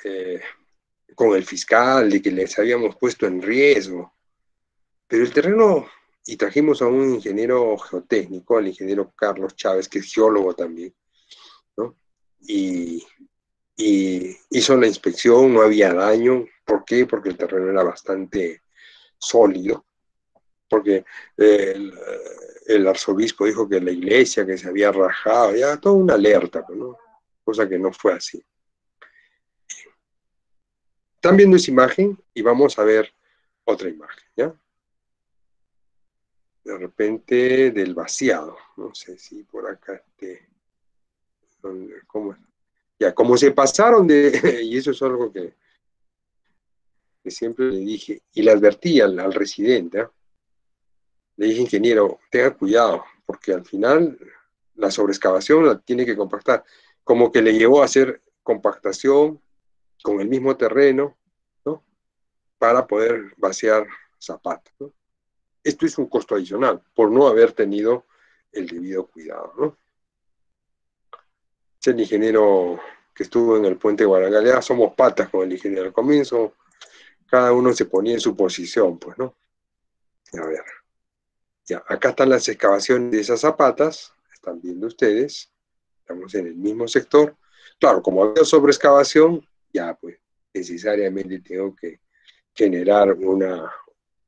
Eh, con el fiscal de que les habíamos puesto en riesgo, pero el terreno, y trajimos a un ingeniero geotécnico, al ingeniero Carlos Chávez, que es geólogo también, ¿no? Y, y hizo la inspección, no había daño. ¿Por qué? Porque el terreno era bastante sólido, porque el, el arzobispo dijo que la iglesia que se había rajado, ya toda una alerta, ¿no? Cosa que no fue así. Están viendo esa imagen y vamos a ver otra imagen, ¿ya? De repente del vaciado, no sé si por acá ¿cómo? Ya, como se pasaron y eso es algo que siempre le dije, y le advertí al residente, ¿eh? Le dije, ingeniero, tenga cuidado, porque al final la sobreexcavación la tiene que compactar. Como que le llevó a hacer compactación con el mismo terreno, ¿no? Para poder vaciar Zapata, ¿no? Esto es un costo adicional por no haber tenido el debido cuidado, ¿no? Es el ingeniero que estuvo en el puente Guaragalea, somos patas con el ingeniero. Al comienzo, cada uno se ponía en su posición, pues, ¿no? A ver, ya, acá están las excavaciones de esas zapatas, están viendo ustedes, estamos en el mismo sector. Claro, como había sobreexcavación, ya, pues, necesariamente tengo que generar una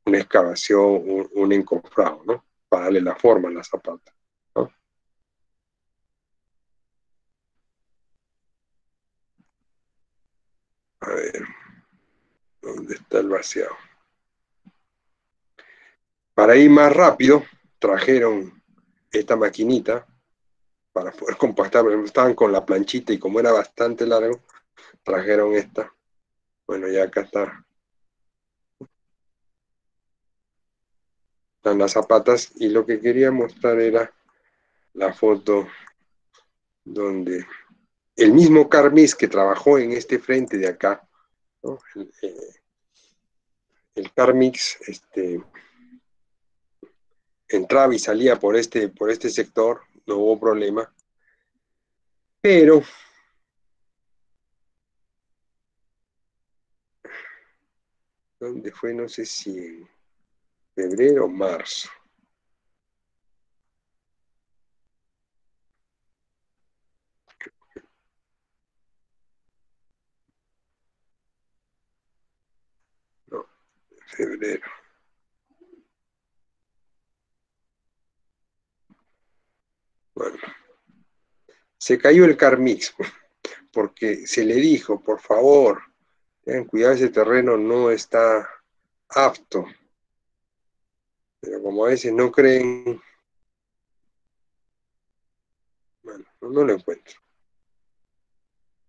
excavación, un encofrado, ¿no? Para darle la forma a la zapata, ¿no? A ver, ¿dónde está el vaciado? Para ir más rápido, trajeron esta maquinita para poder compactar, estaban con la planchita y como era bastante largo, trajeron esta. Bueno, ya acá están las zapatas y lo que quería mostrar era la foto donde el mismo Carmis que trabajó en este frente de acá, ¿no? El Carmix entraba y salía por este sector, no hubo problema, pero ¿dónde fue? No sé si en febrero o marzo. No, febrero. Bueno, se cayó el Carmix porque se le dijo, por favor, tengan cuidado, ese terreno no está apto. Pero como a veces no creen, bueno, no lo encuentro.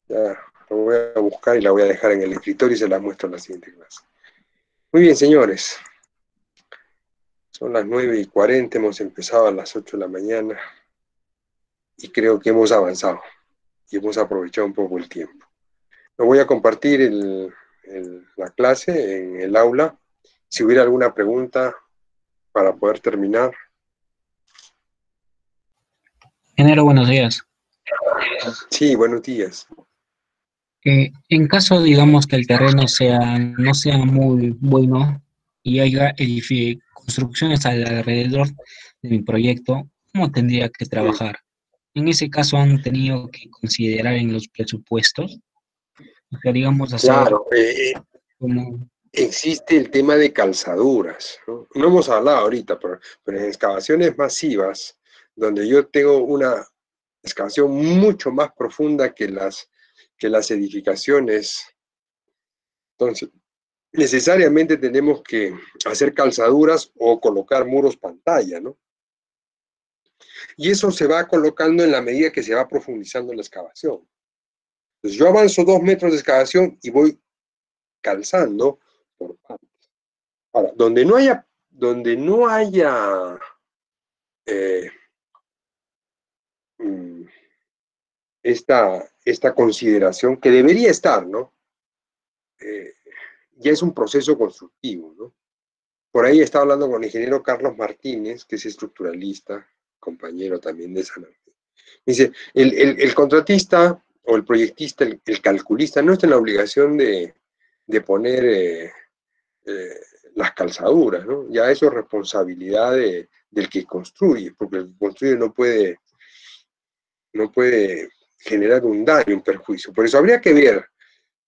Ya lo voy a buscar y la voy a dejar en el escritorio y se la muestro en la siguiente clase. Muy bien, señores. Son las 9:40, hemos empezado a las 8 de la mañana y creo que hemos avanzado y hemos aprovechado un poco el tiempo. Lo voy a compartir la clase en el aula. Si hubiera alguna pregunta para poder terminar. Enero, buenos días. Sí, buenos días. En caso, digamos, que el terreno no sea muy bueno y haya construcciones alrededor de mi proyecto, ¿cómo tendría que trabajar? En ese caso, ¿han tenido que considerar en los presupuestos? O sea, digamos, hacer Claro, como... existe el tema de calzaduras, ¿no? No hemos hablado ahorita, pero en excavaciones masivas, donde yo tengo una excavación mucho más profunda que las edificaciones, entonces necesariamente tenemos que hacer calzaduras o colocar muros pantalla, ¿no? Y eso se va colocando en la medida que se va profundizando la excavación. Entonces yo avanzo 2 metros de excavación y voy calzando por partes. Ahora, donde no haya eh, mm, esta consideración que debería estar, ¿no? Eh, ya es un proceso constructivo, ¿no? Por ahí estaba hablando con el ingeniero Carlos Martínez, que es estructuralista, compañero también de San Martín. Dice, el contratista o el proyectista, el calculista, no está en la obligación de poner eh, las calzaduras, ¿no? Ya eso es responsabilidad del que construye, porque el que construye no puede generar un daño, un perjuicio. Por eso habría que ver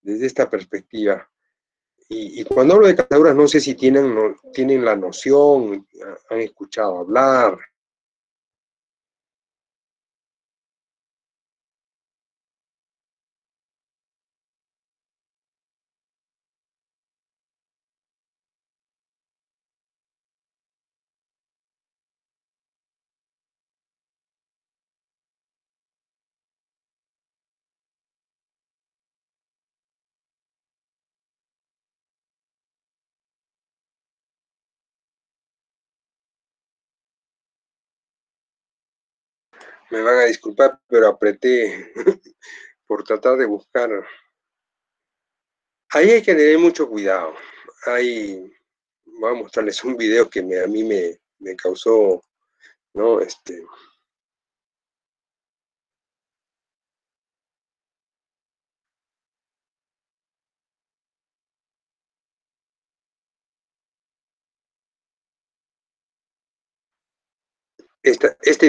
desde esta perspectiva. Y cuando hablo de calzaduras, no sé si tienen la noción, han escuchado hablar. Me van a disculpar, pero apreté por tratar de buscar. Ahí hay que tener mucho cuidado. Voy a mostrarles un video que a mí me causó, ¿no? Este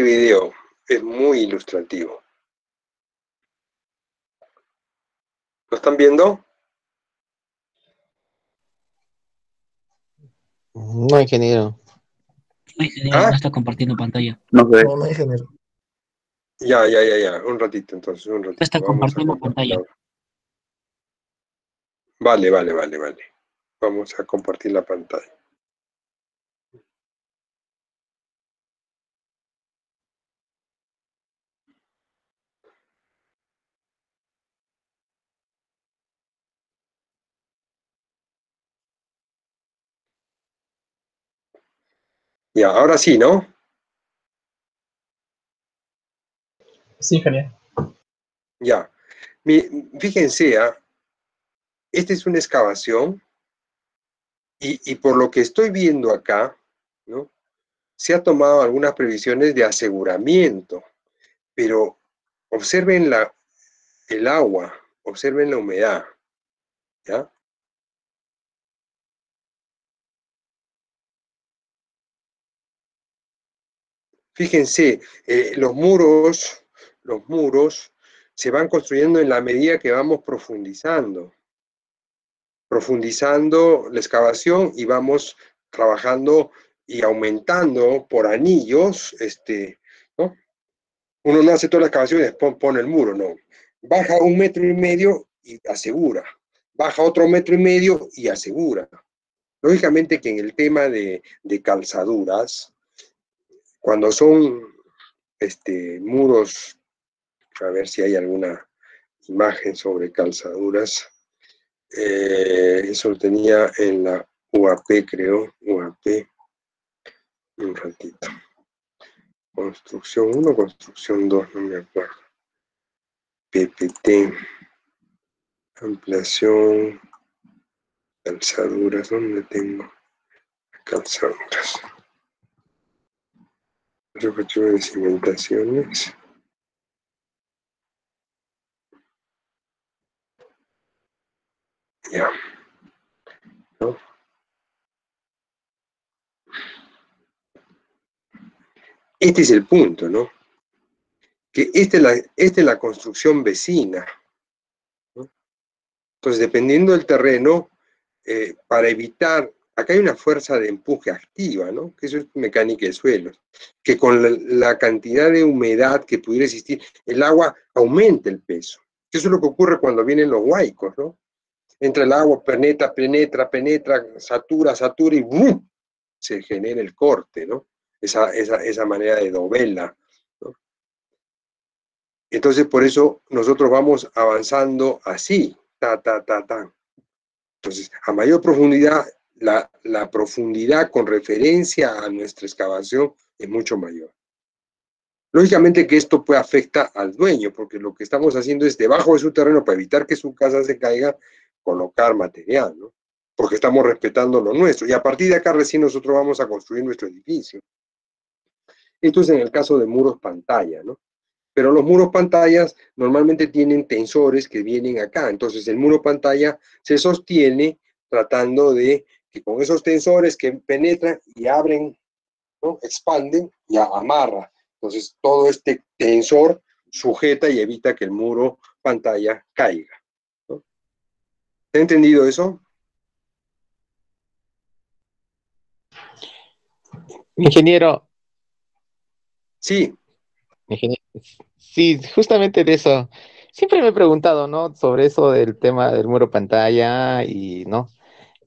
video es muy ilustrativo. ¿Lo están viendo? No, ingeniero. No, ingeniero, ¿Ah? no está compartiendo pantalla. No sé. No, no, ingeniero. Ya. Un ratito, entonces, un No ratito. está Vamos a compartiendo compartir pantalla. ahora. Vale. Vamos a compartir la pantalla. Ya, ahora sí, ¿no? Sí, genial. Ya. Fíjense, esta es una excavación y por lo que estoy viendo acá, ¿no? Se ha tomado algunas previsiones de aseguramiento, pero observen el agua, observen la humedad, ¿ya? Fíjense, los muros se van construyendo en la medida que vamos profundizando la excavación y vamos trabajando y aumentando por anillos, ¿no? Uno no hace toda la excavación y después pone el muro, no. Baja 1,5 metros y asegura. Baja otro 1,5 metros y asegura. Lógicamente que en el tema de calzaduras, cuando son muros, a ver si hay alguna imagen sobre calzaduras, eso lo tenía en la UAP, creo, UAP, un ratito. Construcción 1, construcción 2, no me acuerdo. PPT, ampliación, calzaduras, ¿dónde tengo calzaduras? Objetivo de cimentaciones. Ya. ¿No? Este es el punto, ¿no? Que esta es la construcción vecina, ¿no? Entonces, dependiendo del terreno, para evitar, acá hay una fuerza de empuje activa, ¿no? Que eso es mecánica de suelos, que con la cantidad de humedad que pudiera existir, el agua aumenta el peso. Eso es lo que ocurre cuando vienen los huaicos, ¿no? Entra el agua, penetra, satura y ¡bum! Se genera el corte, ¿no? Esa manera de dovela, ¿no? Entonces, por eso nosotros vamos avanzando así, ta. Entonces, a mayor profundidad, la profundidad con referencia a nuestra excavación es mucho mayor. Lógicamente que esto puede afectar al dueño, porque lo que estamos haciendo es debajo de su terreno, para evitar que su casa se caiga, colocar material, ¿no? Porque estamos respetando lo nuestro. Y a partir de acá recién nosotros vamos a construir nuestro edificio. Esto es en el caso de muros pantalla, ¿no? Pero los muros pantallas normalmente tienen tensores que vienen acá. Entonces el muro pantalla se sostiene tratando de que con esos tensores que penetran y abren, ¿no? Expanden y amarra. Entonces todo este tensor sujeta y evita que el muro pantalla caiga, ¿no? ¿Te ha entendido eso? Ingeniero, Sí. ingeniero, sí, justamente de eso. Siempre me he preguntado, ¿no? Sobre eso del tema del muro pantalla y, ¿no?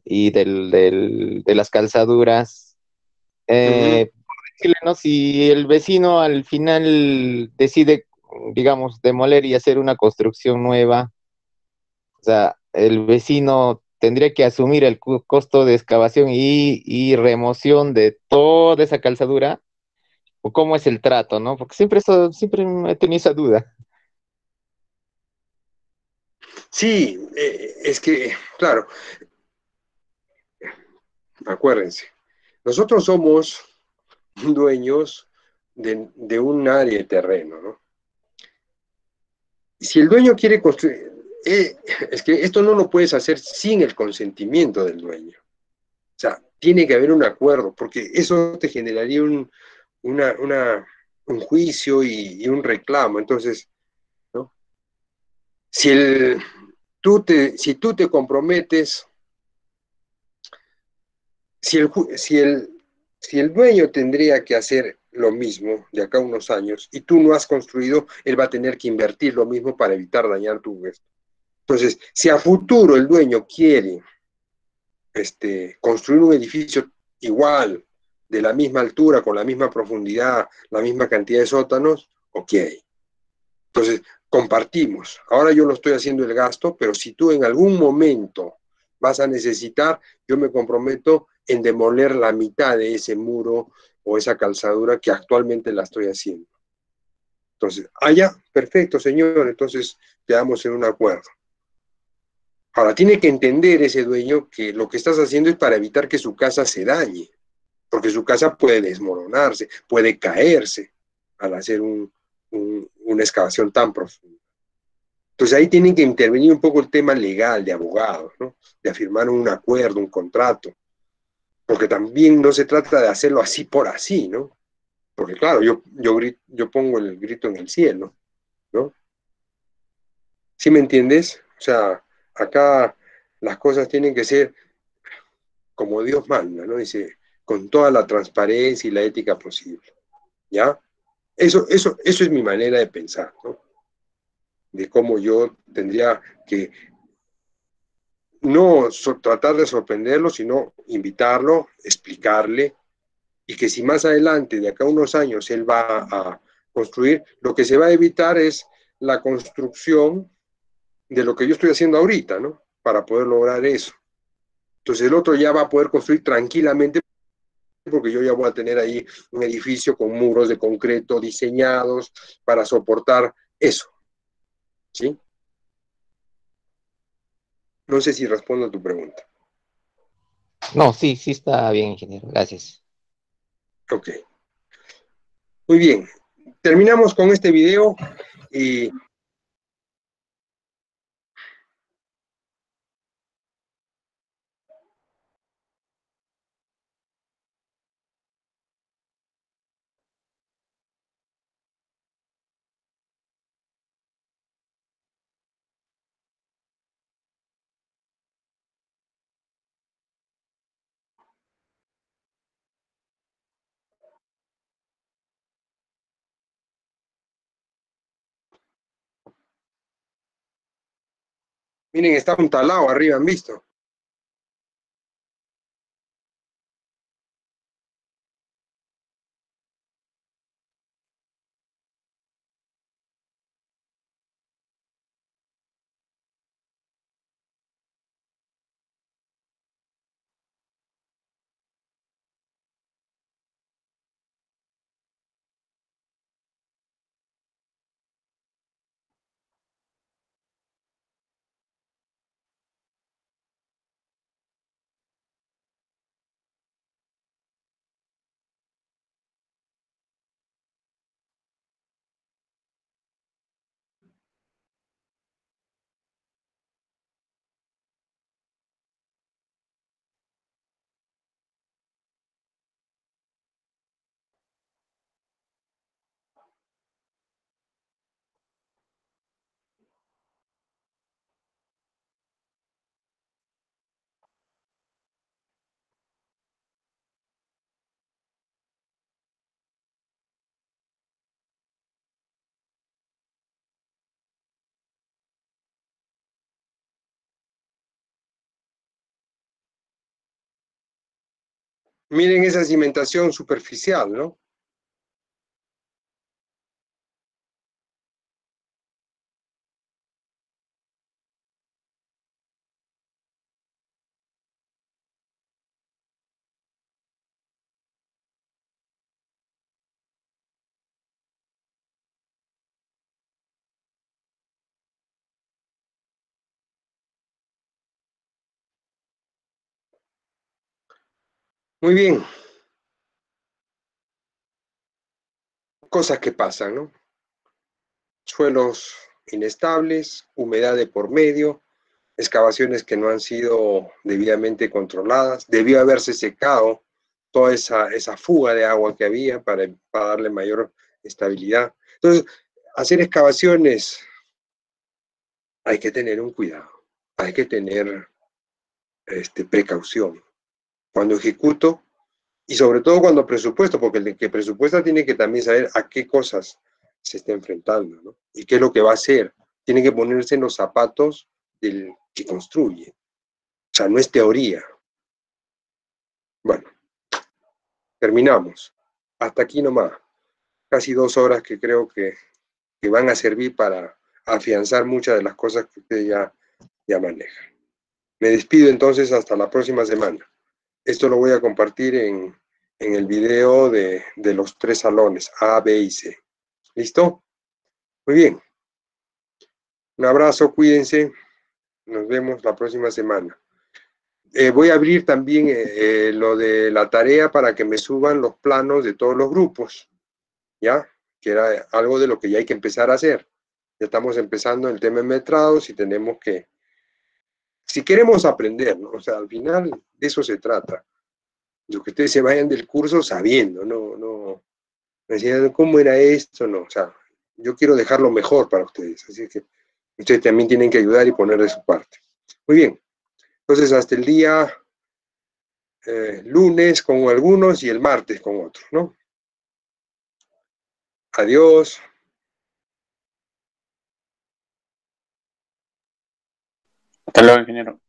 Y de las calzaduras. Uh-huh. Por decirle, ¿no? Si el vecino al final decide, digamos, demoler y hacer una construcción nueva, o sea, el vecino tendría que asumir el costo de excavación y remoción de toda esa calzadura, o cómo es el trato, ¿no? Porque siempre he tenido esa duda. Sí, es que, claro, acuérdense, nosotros somos dueños de un área de terreno, ¿no? Si el dueño quiere construir, es que esto no lo puedes hacer sin el consentimiento del dueño. O sea, tiene que haber un acuerdo, porque eso te generaría un juicio y un reclamo. Entonces, ¿no? Si, si tú te comprometes, si el, si el dueño tendría que hacer lo mismo de acá a unos años y tú no has construido, él va a tener que invertir lo mismo para evitar dañar tu esto. Entonces, si a futuro el dueño quiere construir un edificio igual, de la misma altura, con la misma profundidad, la misma cantidad de sótanos, ok. Entonces, compartimos. Ahora yo lo estoy haciendo el gasto, pero si tú en algún momento vas a necesitar, yo me comprometo en demoler la mitad de ese muro o esa calzadura que actualmente la estoy haciendo. Entonces, ya, perfecto, señor, entonces quedamos en un acuerdo. Ahora, tiene que entender ese dueño que lo que estás haciendo es para evitar que su casa se dañe, porque su casa puede desmoronarse, puede caerse al hacer una excavación tan profunda. Entonces ahí tienen que intervenir un poco el tema legal de abogados, ¿no? De afirmar un acuerdo, un contrato, porque también no se trata de hacerlo así por así, ¿no? Porque claro, yo pongo el grito en el cielo, ¿no? ¿Sí me entiendes? O sea, acá las cosas tienen que ser como Dios manda, ¿no? Dice, con toda la transparencia y la ética posible, ¿ya? Eso es mi manera de pensar, ¿no? De cómo yo tendría que no tratar de sorprenderlo, sino invitarlo, explicarle, y que si más adelante, de acá a unos años, él va a construir, lo que se va a evitar es la construcción de lo que yo estoy haciendo ahorita, ¿no? Para poder lograr eso. Entonces el otro ya va a poder construir tranquilamente porque yo ya voy a tener ahí un edificio con muros de concreto diseñados para soportar eso, ¿sí? No sé si respondo a tu pregunta. No, sí está bien, ingeniero. Gracias. Ok. Muy bien. Terminamos con este video y miren, está un talado arriba, ¿han visto? Miren esa cimentación superficial, ¿no? Muy bien. Cosas que pasan, ¿no? Suelos inestables, humedad de por medio, excavaciones que no han sido debidamente controladas, debió haberse secado toda esa fuga de agua que había para darle mayor estabilidad. Entonces, hacer excavaciones hay que tener un cuidado, hay que tener precaución. Cuando ejecuto, y sobre todo cuando presupuesto, porque el que presupuesta tiene que también saber a qué cosas se está enfrentando, ¿no? Y qué es lo que va a hacer. Tiene que ponerse en los zapatos del que construye. O sea, no es teoría. Bueno, terminamos. Hasta aquí nomás. Casi 2 horas que creo que van a servir para afianzar muchas de las cosas que ustedes ya manejan. Me despido entonces hasta la próxima semana. Esto lo voy a compartir en el video de los 3 salones, A, B y C. ¿Listo? Muy bien. Un abrazo, cuídense. Nos vemos la próxima semana. Voy a abrir también lo de la tarea para que me suban los planos de todos los grupos, ¿ya? Que era algo de lo que ya hay que empezar a hacer. Ya estamos empezando el tema de metrados y tenemos que, si queremos aprender, ¿no? O sea, al final de eso se trata. Lo que ustedes se vayan del curso sabiendo, no decían cómo era esto, no. O sea, yo quiero dejarlo mejor para ustedes, así que ustedes también tienen que ayudar y poner de su parte. Muy bien. Entonces, hasta el día lunes con algunos y el martes con otros, ¿no? Adiós. Hasta luego, ingeniero.